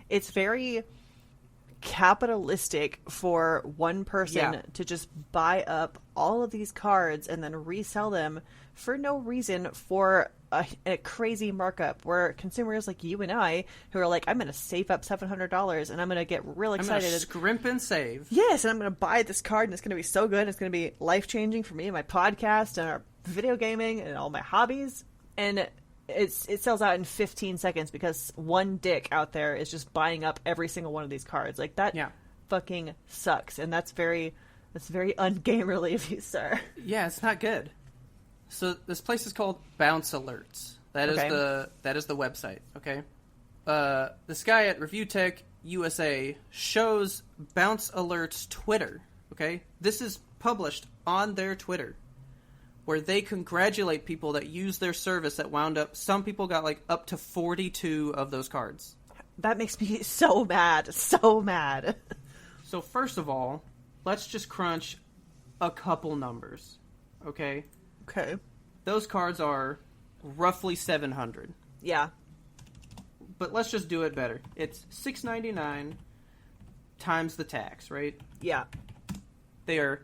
It's very capitalistic for one person to just buy up all of these cards and then resell them for no reason for a crazy markup, where consumers like you and I, who are like, I'm going to save up $700 and I'm going to get real excited. I'm going to scrimp and save. Yes, and I'm going to buy this card and it's going to be so good. It's going to be life-changing for me and my podcast and our video gaming and all my hobbies. And it sells out in 15 seconds because one dick out there is just buying up every single one of these cards. Like, that fucking sucks. And that's very ungamerly of you, sir. Yeah, it's not good. So this place is called Bounce Alerts. That is the website, okay? This guy at Review Tech USA shows Bounce Alerts Twitter, okay? This is published on their Twitter, where they congratulate people that use their service that wound up... Some people got, like, up to 42 of those cards. That makes me so mad. So mad. So first of all, let's just crunch a couple numbers, okay? Okay. Those cards are roughly $700. Yeah. But let's just do it better. It's $699 times the tax, right? Yeah. They are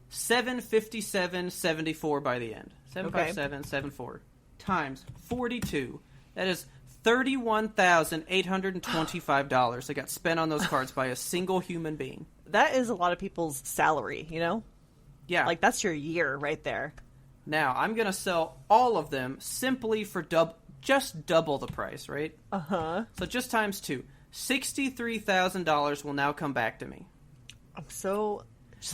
$757.74 by the end. $757.74 times 42. That is $31,825 that got spent on those cards by a single human being. That is a lot of people's salary, you know? Yeah. Like, that's your year right there. Now, I'm going to sell all of them simply for just double the price, right? Uh-huh. So just times 2. $63,000 will now come back to me. I'm so...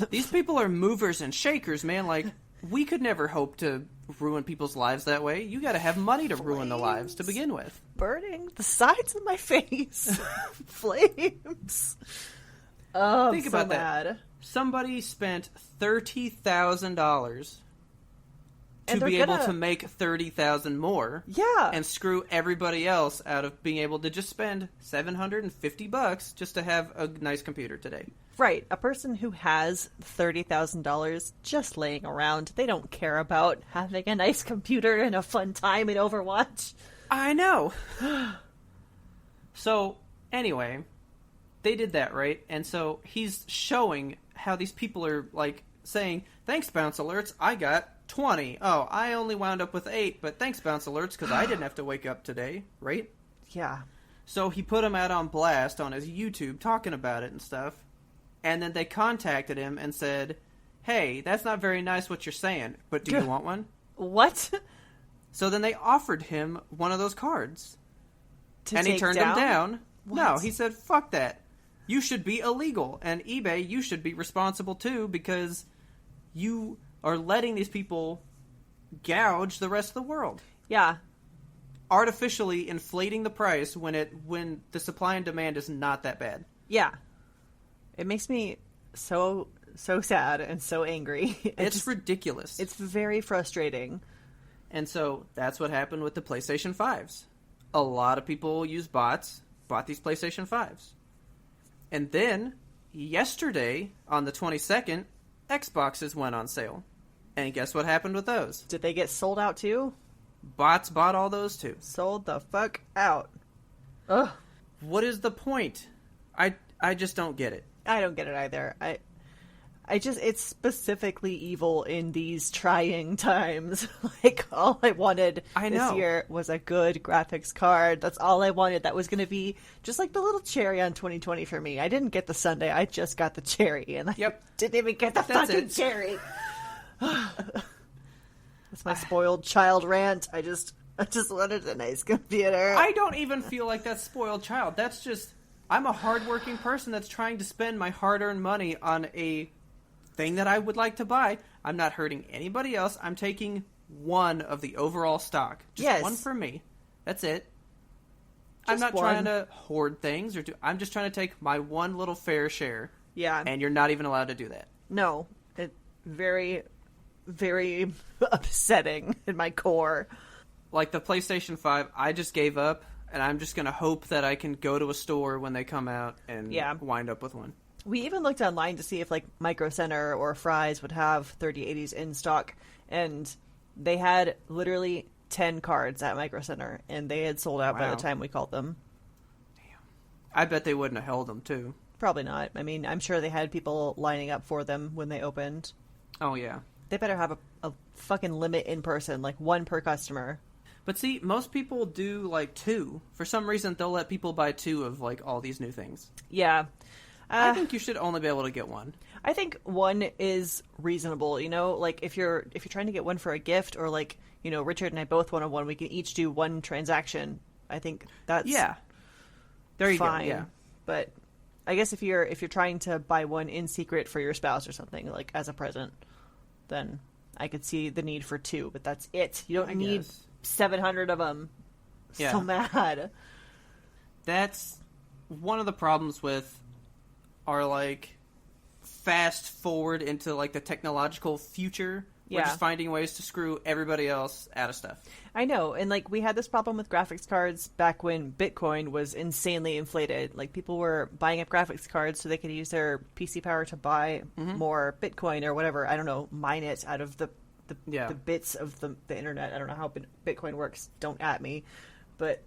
These people are movers and shakers, man. Like, we could never hope to ruin people's lives that way. You got to have money to ruin the lives to begin with. Burning the sides of my face. Flames. Oh, Think I'm about so mad. that. somebody spent $30,000 to be able to make 30,000 more. Yeah. And screw everybody else out of being able to just spend $750 just to have a nice computer today. Right. A person who has $30,000 just laying around, they don't care about having a nice computer and a fun time in Overwatch. I know. So, anyway, they did that, right? And so he's showing how these people are, like, saying, thanks, Bounce Alerts, I got 20. Oh, I only wound up with 8, but thanks, Bounce Alerts, because I didn't have to wake up today, right? Yeah. So he put him out on blast on his YouTube talking about it and stuff. And then they contacted him and said, hey, that's not very nice what you're saying, but do you want one? What? So then they offered him one of those cards. And he turned them down. What? No, he said, fuck that. You should be illegal. And eBay, you should be responsible too, because you are letting these people gouge the rest of the world. Yeah. Artificially inflating the price when the supply and demand is not that bad. Yeah. It makes me so sad and so angry. It's ridiculous. It's very frustrating. And so that's what happened with the PlayStation 5s. A lot of people use bots, bought these PlayStation 5s. And then, yesterday, on the 22nd, Xboxes went on sale. And guess what happened with those? Did they get sold out too? Bots bought all those too. Sold the fuck out. Ugh. What is the point? I just don't get it. I don't get it either. It's specifically evil in these trying times. Like, all I wanted this year was a good graphics card. That's all I wanted. That was going to be just like the little cherry on 2020 for me. I didn't get the sundae. I just got the cherry. And I didn't even get the fucking cherry. That's my spoiled child rant. I just wanted a nice computer. I don't even feel like that's spoiled child. That's just, I'm a hardworking person that's trying to spend my hard-earned money on a thing that I would like to buy. I'm not hurting anybody else. I'm taking one of the overall stock. Just one for me. That's it. I'm not trying to hoard things I'm just trying to take my one little fair share. Yeah. And you're not even allowed to do that. No. It very, very upsetting in my core. Like the PlayStation 5, I just gave up, and I'm just going to hope that I can go to a store when they come out and wind up with one. We even looked online to see if, like, Micro Center or Fry's would have 3080s in stock, and they had literally 10 cards at Micro Center, and they had sold out by the time we called them. Damn. I bet they wouldn't have held them, too. Probably not. I mean, I'm sure they had people lining up for them when they opened. Oh, yeah. They better have a fucking limit in person, like one per customer. But see, most people do, like, 2. For some reason, they'll let people buy 2 of, like, all these new things. Yeah. I think you should only be able to get 1. I think 1 is reasonable, you know? Like, if you're trying to get 1 for a gift, or, like, you know, Richard and I both want 1, we can each do 1 transaction. I think that's there you fine. go, yeah. But I guess if you're trying to buy 1 in secret for your spouse or something, like, as a present, then I could see the need for 2, but that's it. You don't need 700 of them. Yeah. So mad. That's one of the problems with our, like, fast forward into, like, the technological future. We're just finding ways to screw everybody else out of stuff. I know, and, like, we had this problem with graphics cards back when Bitcoin was insanely inflated. Like, people were buying up graphics cards so they could use their PC power to buy more Bitcoin or whatever. I don't know, mine it out of the bits of the internet. I don't know how Bitcoin works. Don't at me. But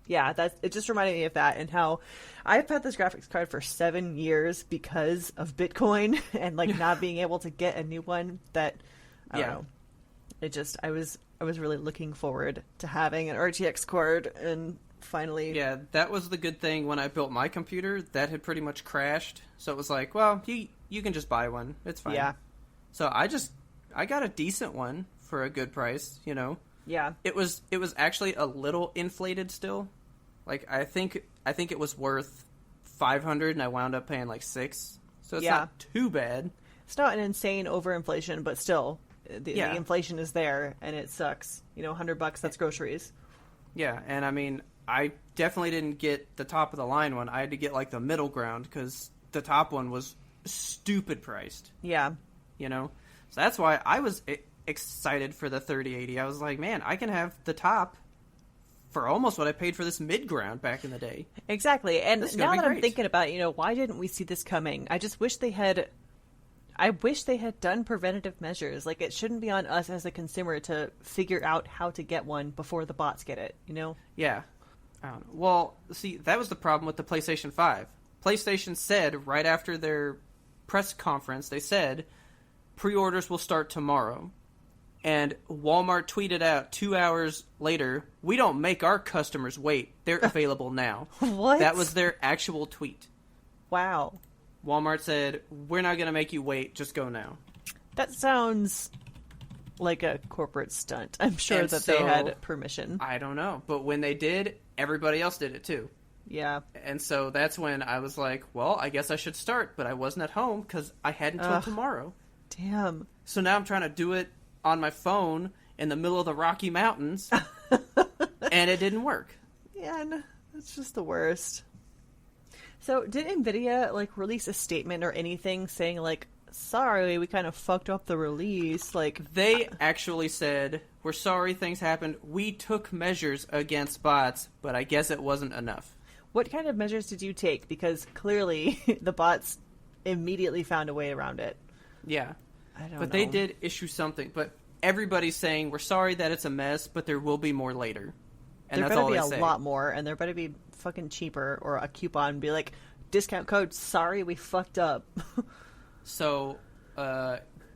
yeah, it just reminded me of that, and how I've had this graphics card for 7 years because of Bitcoin and, like, not being able to get a new one. That I don't know. It just I was really looking forward to having an RTX card, and finally. Yeah, that was the good thing when I built my computer. That had pretty much crashed, so it was like, well, you can just buy one. It's fine. Yeah. So I got a decent one for a good price, you know. Yeah. It was actually a little inflated still. Like, I think it was worth $500 and I wound up paying like $6. So it's not too bad. It's not an insane overinflation, but still the inflation is there and it sucks. You know, $100, that's groceries. Yeah, and I mean, I definitely didn't get the top of the line one. I had to get like the middle ground because the top one was stupid priced. Yeah. You know? So that's why I was excited for the 3080. I was like, man, I can have the top for almost what I paid for this mid-ground back in the day. Exactly. And now that I'm great. thinking about it, why didn't we see this coming? I just wish they had done preventative measures. Like, it shouldn't be on us as a consumer to figure out how to get one before the bots get it, Yeah. Well, see, that was the problem with the PlayStation 5. PlayStation said right after their press conference, they said, pre-orders will start tomorrow. And Walmart tweeted out 2 hours later, we don't make our customers wait. They're available now. What? That was their actual tweet. Wow. Walmart said, we're not going to make you wait. Just go now. That sounds like a corporate stunt. I'm sure that they had permission. I don't know. But when they did, everybody else did it too. Yeah. And so that's when I was like, well, I guess I should start. But I wasn't at home because I had until tomorrow. Damn. So now I'm trying to do it on my phone in the middle of the Rocky Mountains. And it didn't work. Yeah, that's just the worst. So did NVIDIA release a statement or anything saying sorry, we kind of fucked up the release? They actually said, we're sorry things happened. We took measures against bots, but I guess it wasn't enough. What kind of measures did you take? Because clearly the bots immediately found a way around it. Yeah. I don't know. But they did issue something. But everybody's saying, we're sorry that it's a mess, but there will be more later. And there that's better all be they a say. lot more, and there better be fucking cheaper, or a coupon be discount code, sorry, we fucked up. So,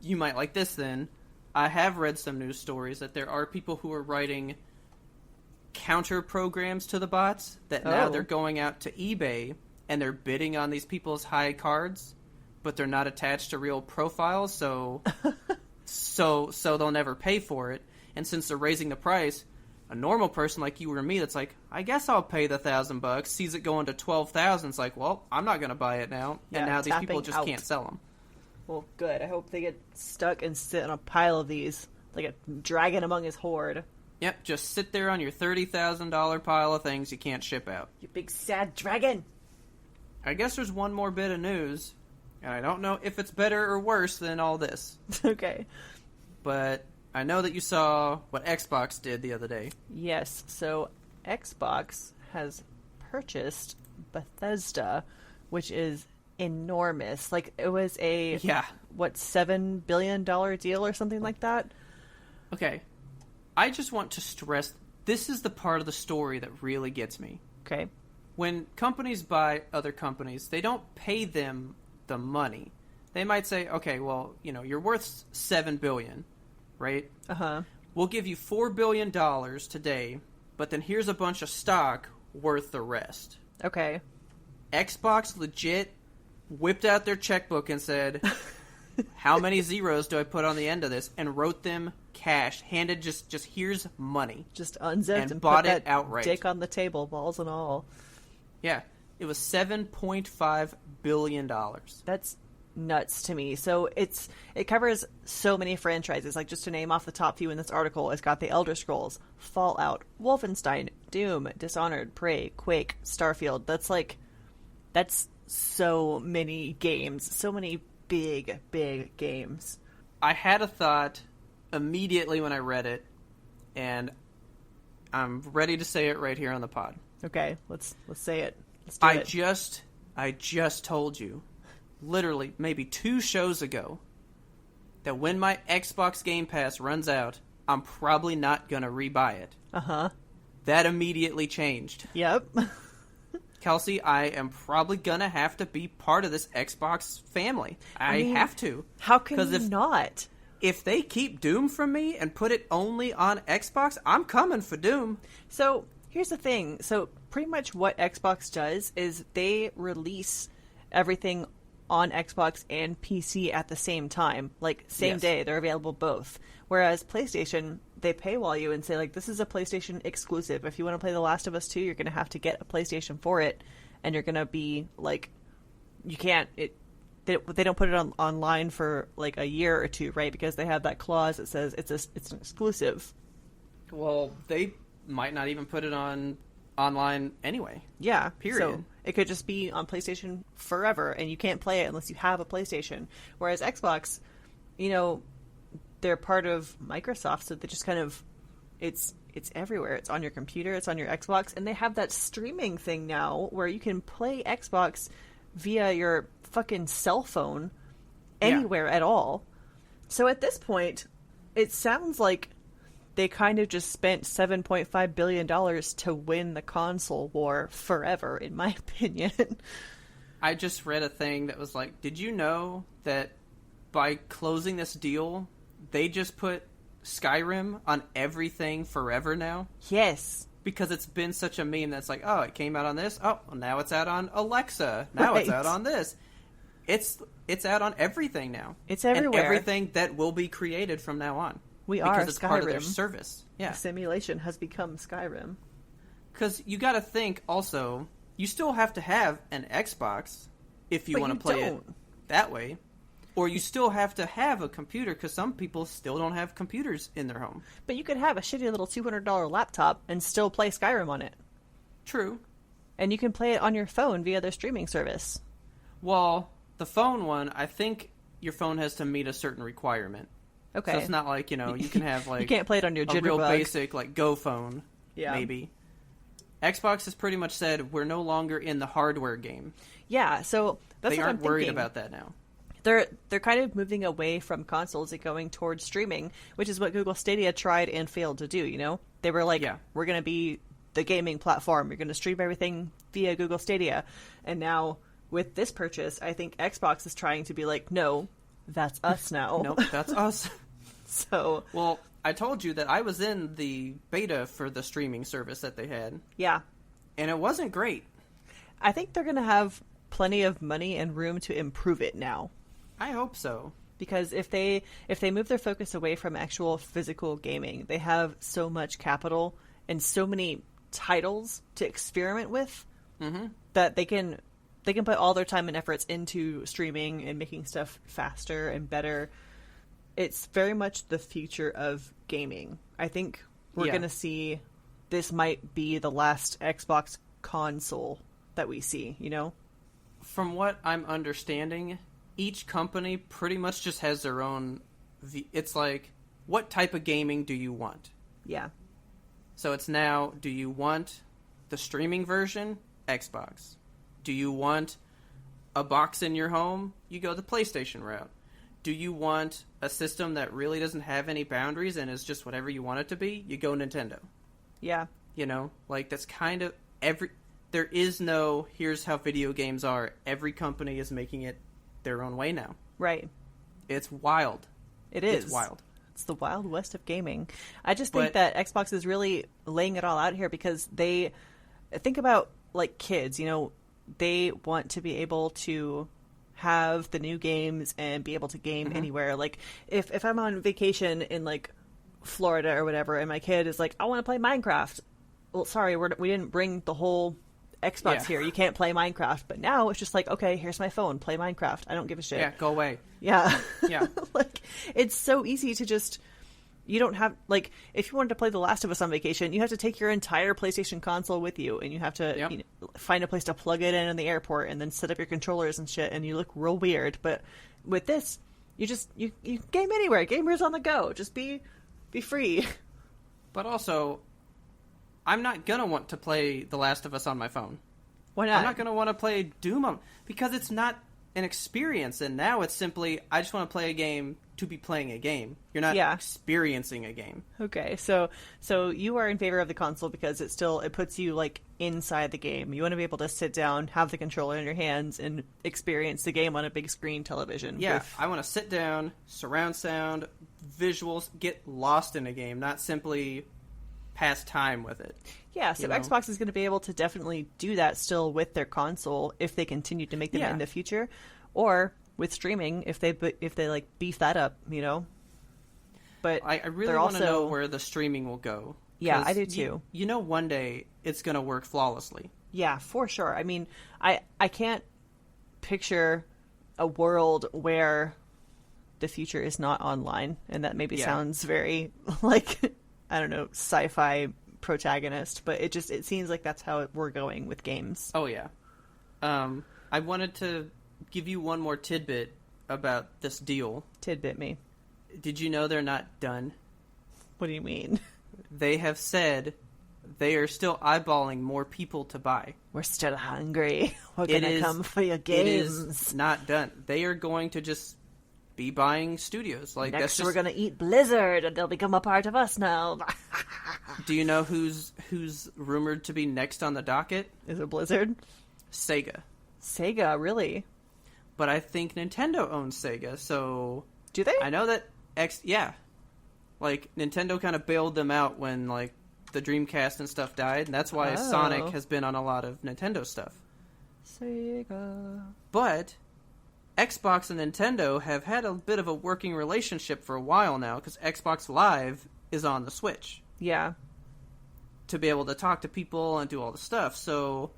you might like this then. I have read some news stories that there are people who are writing counter programs to the bots that now they're going out to eBay and they're bidding on these people's high cards, but they're not attached to real profiles, so they'll never pay for it. And since they're raising the price, a normal person like you or me that's like, I guess I'll pay the $1,000, sees it going to $12,000, it's like, well, I'm not going to buy it now. Yeah, and now these people just out. can't sell them. Well, good. I hope they get stuck and sit on a pile of these, like a dragon among his horde. Yep, just sit there on your $30,000 pile of things you can't ship out. You big sad dragon! I guess there's one more bit of news, and I don't know if it's better or worse than all this. Okay. But I know that you saw what Xbox did the other day. Yes, so Xbox has purchased Bethesda, which is enormous. It was a, $7 billion deal or something like that? Okay. I just want to stress, this is the part of the story that really gets me. Okay. When companies buy other companies, they don't pay them the money. They might say, okay, well, you're worth $7 billion, right? Uh-huh. We'll give you $4 billion today, but then here's a bunch of stock worth the rest. Okay. Xbox legit whipped out their checkbook and said, how many zeros do I put on the end of this? And wrote them cash, handed just here's money. Just unzipped and bought put it that outright. dick on the table, balls and all. Yeah. It was $7.5 billion. That's nuts to me. So it covers so many franchises. Just to name off the top few in this article, it's got the Elder Scrolls, Fallout, Wolfenstein, Doom, Dishonored, Prey, Quake, Starfield. That's so many games. So many big, big games. I had a thought immediately when I read it, and I'm ready to say it right here on the pod. Okay, let's say it. Let's do it. I just told you, literally maybe 2 shows ago, that when my Xbox Game Pass runs out, I'm probably not gonna rebuy it. Uh-huh. That immediately changed. Yep. Kelsey, I am probably gonna have to be part of this Xbox family. I mean, have to. How can you not? If they keep Doom from me and put it only on Xbox, I'm coming for Doom. So, here's the thing. So, pretty much what Xbox does is they release everything on Xbox and PC at the same time. Same day, they're available both. Whereas PlayStation, they paywall you and say, this is a PlayStation exclusive. If you want to play The Last of Us 2, you're going to have to get a PlayStation for it. And you're going to be, you can't... They don't put it online for a year or 2, right? Because they have that clause that says it's an exclusive. Well, they might not even put it online anyway. Yeah. Period. So It could just be on PlayStation forever, and you can't play it unless you have a PlayStation. Whereas Xbox, you know, they're part of Microsoft, so they just kind of, it's everywhere. It's on your computer, it's on your Xbox, and they have that streaming thing now where you can play Xbox via your fucking cell phone anywhere at all. So at this point, it sounds like they kind of just spent $7.5 billion to win the console war forever, in my opinion. I just read a thing that was like, did you know that by closing this deal, they just put Skyrim on everything forever now? Yes. Because it's been such a meme that's like, oh, it came out on this. Oh, well, now it's out on Alexa. Now it's out on this. It's out on everything now. It's everywhere. And everything that will be created from now on. Because it's Skyrim. part of their service. Yeah. The simulation has become Skyrim. Because you got to think also, you still have to have an Xbox if you want to play it that way. Or you still have to have a computer, because some people still don't have computers in their home. But you could have a shitty little $200 laptop and still play Skyrim on it. True. And you can play it on your phone via their streaming service. Well, the phone one, I think your phone has to meet a certain requirement. Okay. So it's not like, you know, you can have like you can't play it on your a real Jitterbug. basic like Go phone, maybe. Xbox has pretty much said we're no longer in the hardware game. Yeah, so that's they what aren't I'm worried thinking. about that now. They're kind of moving away from consoles and going towards streaming, which is what Google Stadia tried and failed to do, you know? They were like, we're going to be the gaming platform. You're going to stream everything via Google Stadia. And now with this purchase, I think Xbox is trying to be like, no, that's us now. Nope, that's us. So, well, I told you that I was in the beta for the streaming service that they had. Yeah. And it wasn't great. I think they're going to have plenty of money and room to improve it now. I hope so. Because if they move their focus away from actual physical gaming, they have so much capital and so many titles to experiment with that they can put all their time and efforts into streaming and making stuff faster and better. It's very much the future of gaming. I think we're going to see this might be the last Xbox console that we see, you know? From what I'm understanding, each company pretty much just has their own... It's like, what type of gaming do you want? Yeah. So it's now, do you want the streaming version? Xbox. Do you want a box in your home? You go the PlayStation route. Do you want a system that really doesn't have any boundaries and is just whatever you want it to be? You go Nintendo. Yeah. You know, like that's kind of there is no, here's how video games are. Every company is making it their own way now. Right. It's wild. It is. It's wild. It's the Wild West of gaming. I just think that Xbox is really laying it all out here because they think about like kids, you know, they want to be able to have the new games and be able to game anywhere. Like if I'm on vacation in like Florida or whatever and my kid is like, I want to play Minecraft. Well, sorry, we didn't bring the whole Xbox here. You can't play Minecraft. But now it's just like, okay, here's my phone. Play Minecraft. I don't give a shit. Yeah, go away. Yeah. Yeah. Like, it's so easy to just... You don't have... Like, if you wanted to play The Last of Us on vacation, you have to take your entire PlayStation console with you, and you have to you know, find a place to plug it in the airport, and then set up your controllers and shit, and you look real weird. But with this, you just... You game anywhere. Gamers on the go. Just be free. But also... I'm not going to want to play The Last of Us on my phone. Why not? I'm not going to want to play Doom on... Because it's not an experience, and now it's simply, I just want to play a game to be playing a game. You're not experiencing a game. Okay, so you are in favor of the console because it puts you, like, inside the game. You want to be able to sit down, have the controller in your hands, and experience the game on a big screen television. Yeah, I want to sit down, surround sound, visuals, get lost in a game, not simply... pass time with it. Yeah, so Xbox is going to be able to definitely do that still with their console if they continue to make them in the future, or with streaming if they like beef that up, you know. But I really want to know where the streaming will go. Yeah, I do too. You know, one day it's going to work flawlessly. Yeah, for sure. I mean, I can't picture a world where the future is not online, and that maybe sounds very like. I don't know, sci-fi protagonist, but it seems like that's how we're going with games. Oh, yeah. I wanted to give you one more tidbit about this deal. Tidbit me. Did you know they're not done? What do you mean? They have said they are still eyeballing more people to buy. We're still hungry. We're gonna come for your games. It is not done. They are going to just be buying studios. Like Next, that's just... we're gonna eat Blizzard, and they'll become a part of us now. Do you know who's rumored to be next on the docket? Is it Blizzard? Sega. Sega, really? But I think Nintendo owns Sega, so... Do they? I know that yeah. Like, Nintendo kind of bailed them out when, like, the Dreamcast and stuff died, and that's why Sonic has been on a lot of Nintendo stuff. Sega. But Xbox and Nintendo have had a bit of a working relationship for a while now, because Xbox Live is on the Switch. Yeah. To be able to talk to people and do all the stuff, so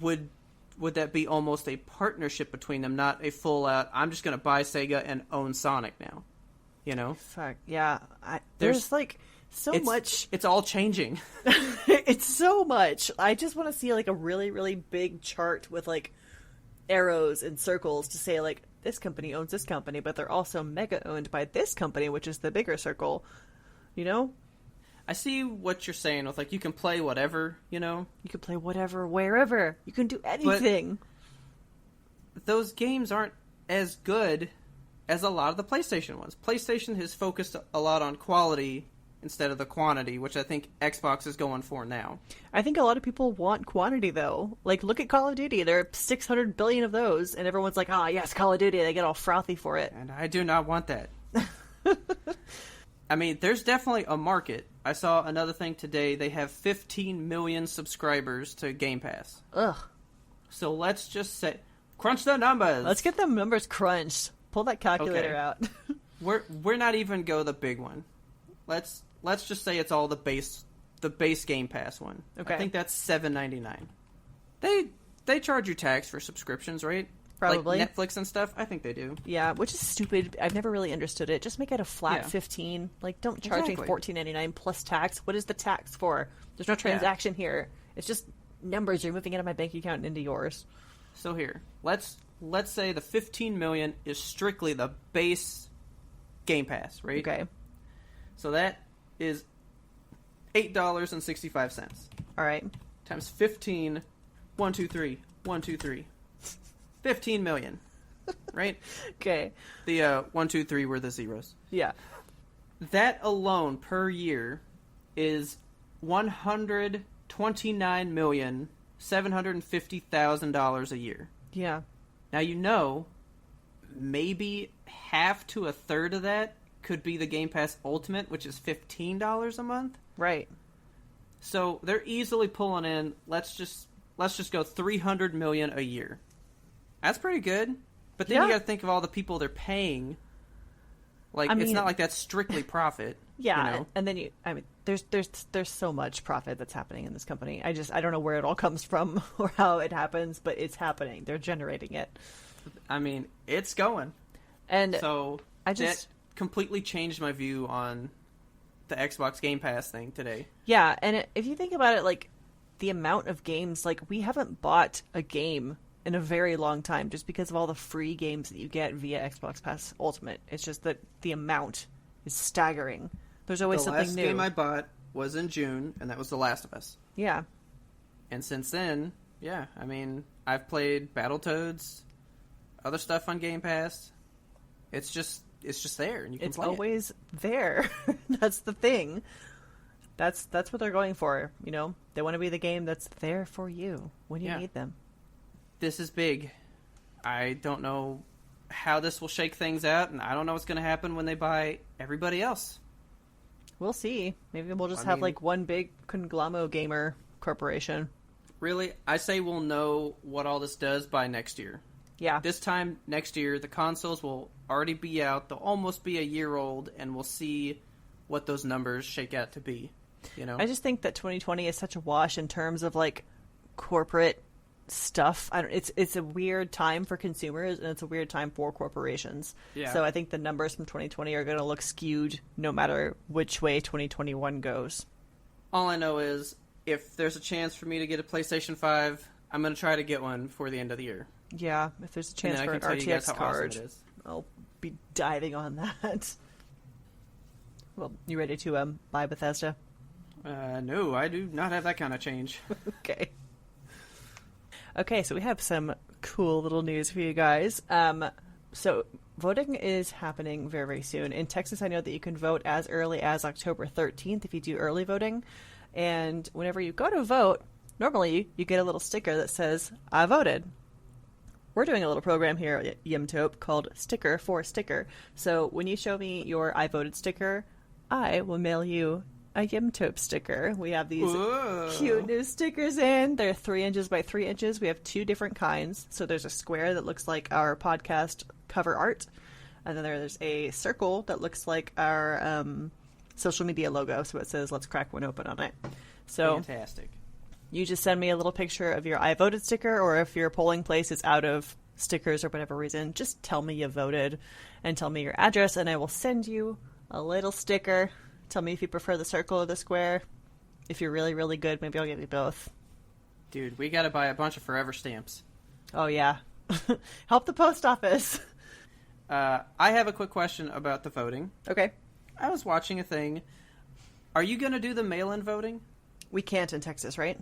would that be almost a partnership between them, not a full-out, I'm just going to buy Sega and own Sonic now, you know? Fuck, yeah. There's like, much... It's all changing. It's so much. I just want to see, like, a really, really big chart with, like, arrows and circles to say, like, this company owns this company, but they're also mega-owned by this company, which is the bigger circle, you know? I see what you're saying with, like, you can play whatever, you know? You can play whatever, wherever. You can do anything. But those games aren't as good as a lot of the PlayStation ones. PlayStation has focused a lot on quality instead of the quantity, which I think Xbox is going for now. I think a lot of people want quantity, though. Like, look at Call of Duty. There are 600 billion of those, and everyone's like, yes, Call of Duty. They get all frothy for it. And I do not want that. I mean, there's definitely a market. I saw another thing today. They have 15 million subscribers to Game Pass. Ugh. So let's just say, crunch the numbers. Let's get them numbers crunched. Pull that calculator out. We're not even go the big one. Let's just say it's all the base Game Pass one. Okay. I think that's $7.99. They charge you tax for subscriptions, right? Probably. Like Netflix and stuff? I think they do. Yeah, which is stupid. I've never really understood it. Just make it a flat 15. Like, don't charge me $14.99 plus tax. What is the tax for? There's no transaction here. It's just numbers you're moving out of my bank account and into yours. So here, let's say the 15 million is strictly the base Game Pass, right? Okay. So that is $8.65. All right. Times 15, 1, 2, 3, 1, 2, 3. 15 million, right? Okay. The 1, 2, 3 were the zeros. Yeah. That alone per year is $129,750,000 a year. Yeah. Now, you know, maybe half to a third of that could be the Game Pass Ultimate, which is $15 a month. Right. So they're easily pulling in. Let's just go $300 million a year. That's pretty good. But then you got to think of all the people they're paying. Like, it's not like that's strictly profit. Yeah, you know? and then there's so much profit that's happening in this company. I don't know where it all comes from or how it happens, but it's happening. They're generating it. I mean, it's going. And so that completely changed my view on the Xbox Game Pass thing today. Yeah, and if you think about it, like, the amount of games, like, we haven't bought a game in a very long time just because of all the free games that you get via Xbox Pass Ultimate. It's just that the amount is staggering. There's always something new. The last game I bought was in June, and that was The Last of Us. Yeah. And since then, yeah, I mean, I've played Battletoads, other stuff on Game Pass. It's just there, and you can play it. It's always there. That's the thing. That's what they're going for, you know? They want to be the game that's there for you when you need them. This is big. I don't know how this will shake things out, and I don't know what's going to happen when they buy everybody else. We'll see. Maybe we'll just have like one big conglomerate gamer corporation. Really, I say we'll know what all this does by next year. Yeah. This time next year, the consoles will already be out. They'll almost be a year old, and we'll see what those numbers shake out to be. You know, I just think that 2020 is such a wash in terms of like corporate stuff. It's a weird time for consumers, and it's a weird time for corporations. Yeah. So I think the numbers from 2020 are going to look skewed no matter which way 2021 goes. All I know is if there's a chance for me to get a PlayStation 5 I'm going to try to get one for the end of the year. Yeah, if there's a chance for an RTX card, I'll be diving on that. Well, you ready to buy Bethesda? No, I do not have that kind of change. Okay. Okay, so we have some cool little news for you guys. So voting is happening very, very soon. In Texas, I know that you can vote as early as October 13th if you do early voting. And whenever you go to vote, normally you get a little sticker that says, I voted. We're doing a little program here at YMBToAP called Sticker for Sticker. So when you show me your I voted sticker, I will mail you a YMBToAP sticker. We have these cute new stickers in. They're 3 inches by 3 inches. We have 2 different kinds. So there's a square that looks like our podcast cover art. And then there's a circle that looks like our social media logo. So it says, let's crack one open on it. So fantastic. You just send me a little picture of your I voted sticker, or if your polling place is out of stickers or whatever reason, just tell me you voted and tell me your address, and I will send you a little sticker. Tell me if you prefer the circle or the square. If you're really, really good, maybe I'll give you both. Dude, we gotta buy a bunch of forever stamps. Oh, yeah. Help the post office. I have a quick question about the voting. Okay. I was watching a thing. Are you gonna do the mail-in voting? We can't in Texas, right?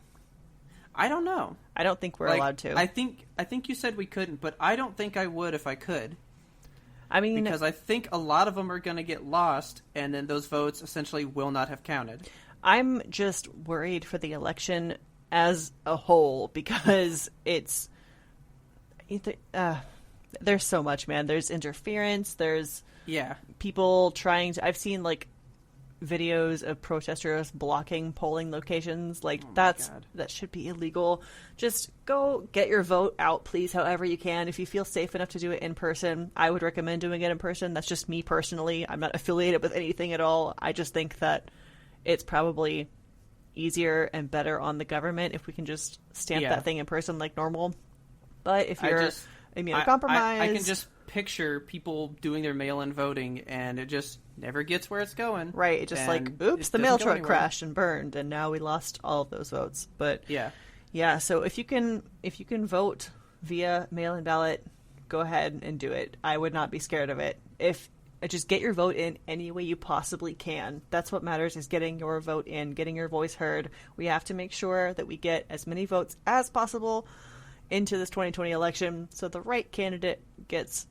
I don't know. I don't think we're allowed to. I think you said we couldn't, but I don't think I would if I could. I mean, because I think a lot of them are going to get lost, and then those votes essentially will not have counted. I'm just worried for the election as a whole because it's there's so much, man. There's interference. There's people trying to. I've seen videos of protesters blocking polling locations. That should be illegal. Just go get your vote out, please, however you can. If you feel safe enough to do it in person, I would recommend doing it in person. That's just me personally. I'm not affiliated with anything at all. I just think that it's probably easier and better on the government if we can just stamp that thing in person like normal. But if you're immunocompromised... I can just picture people doing their mail-in voting, and it just never gets where it's going. Right, it just oops, the mail truck crashed and burned, and now we lost all of those votes. But yeah. So if you can vote via mail-in ballot, go ahead and do it. I would not be scared of it. If just get your vote in any way you possibly can. That's what matters, is getting your vote in, getting your voice heard. We have to make sure that we get as many votes as possible into this 2020 election so the right candidate gets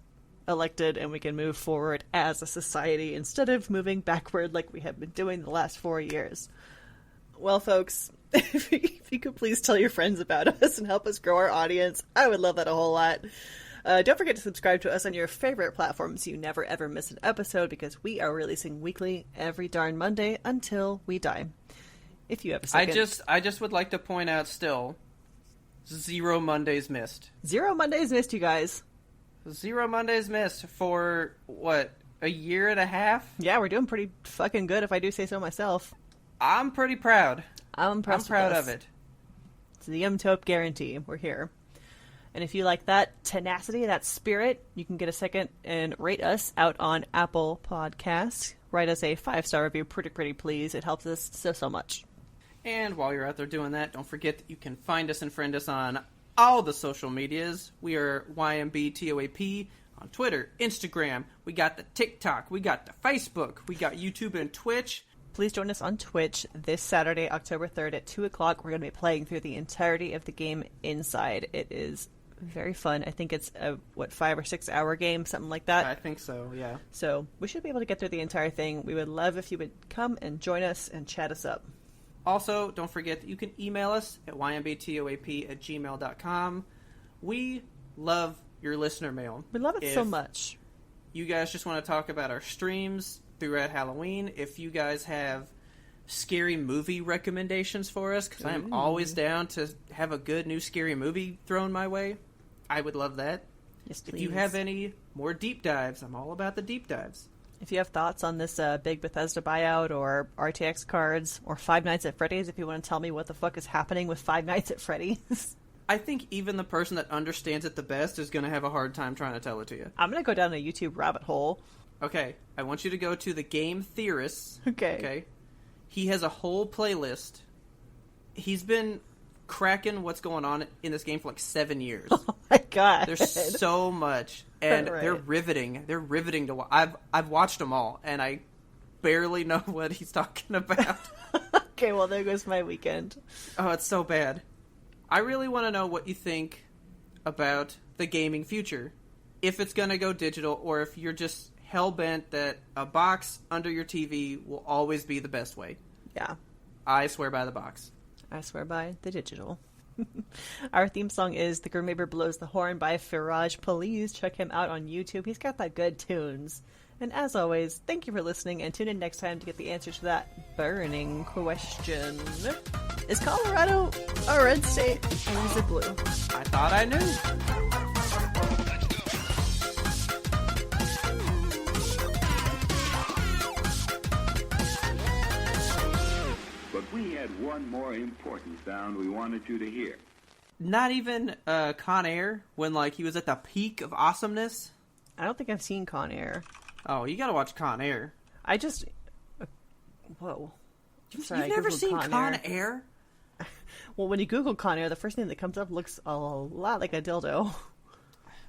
elected and we can move forward as a society instead of moving backward like we have been doing the last 4 years. Well, folks, if you could please tell your friends about us and help us grow our audience, I would love that a whole lot. Don't forget to subscribe to us on your favorite platforms so you never ever miss an episode, because we are releasing weekly every darn Monday until we die. If you have a second. I just would like to point out still, 0 Mondays missed. 0 Mondays missed, you guys. 0 Mondays missed for, what, a year and a half? Yeah, we're doing pretty fucking good, if I do say so myself. I'm pretty proud. I'm proud of it. It's the YMBToAP guarantee. We're here. And if you like that tenacity, that spirit, you can get a second and rate us out on Apple Podcasts. Write us a 5-star review, pretty please. It helps us so much. And while you're out there doing that, don't forget that you can find us and friend us on all the social medias. We are YMBToAP on Twitter, Instagram. We got the TikTok. We got the Facebook. We got YouTube and Twitch. Please join us on Twitch this Saturday, October 3rd at 2 o'clock. We're going to be playing through the entirety of the game Inside. It is very fun. I think it's a, 5 or 6 hour game, something like that. I think so, yeah. So we should be able to get through the entire thing. We would love if you would come and join us and chat us up. Also, don't forget that you can email us at ymbtoap@gmail.com. We love your listener mail. We love it so much. You guys just want to talk about our streams throughout Halloween. If you guys have scary movie recommendations for us, because I am always down to have a good new scary movie thrown my way, I would love that. Yes, please. If you have any more deep dives, I'm all about the deep dives. If you have thoughts on this big Bethesda buyout or RTX cards or Five Nights at Freddy's, if you want to tell me what the fuck is happening with Five Nights at Freddy's. I think even the person that understands it the best is going to have a hard time trying to tell it to you. I'm going to go down a YouTube rabbit hole. Okay, I want you to go to the Game Theorists. Okay. He has a whole playlist. He's been cracking what's going on in this game for like 7 years. Oh my god. There's so much, and Right. they're riveting. They're riveting to watch. I've watched them all, and I barely know what he's talking about. Okay, well, there goes my weekend. Oh, it's so bad. I really want to know what you think about the gaming future. If it's going to go digital, or if you're just hell-bent that a box under your TV will always be the best way. Yeah. I swear by the box. I swear by the digital. Our theme song is The Grim Neighbor Blows the Horn by Firaj. Please check him out on YouTube. He's got that good tunes. And as always, thank you for listening, and tune in next time to get the answer to that burning question. Is Colorado a red state, or is it blue? I thought I knew. But we had one more important sound we wanted you to hear. Not even Con Air, when like he was at the peak of awesomeness. I don't think I've seen Con Air. Oh, you gotta watch Con Air. I just... Whoa. You've Sorry, I never Googled seen Con Con Air. Air? Well, when you Google Con Air, the first thing that comes up looks a lot like a dildo.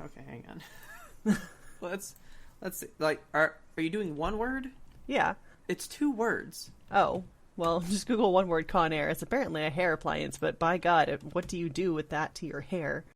Okay, hang on. let's see. Like, are you doing one word? Yeah. It's 2 words. Oh. Well, just Google one word Con Air. It's apparently a hair appliance, but by God, what do you do with that to your hair?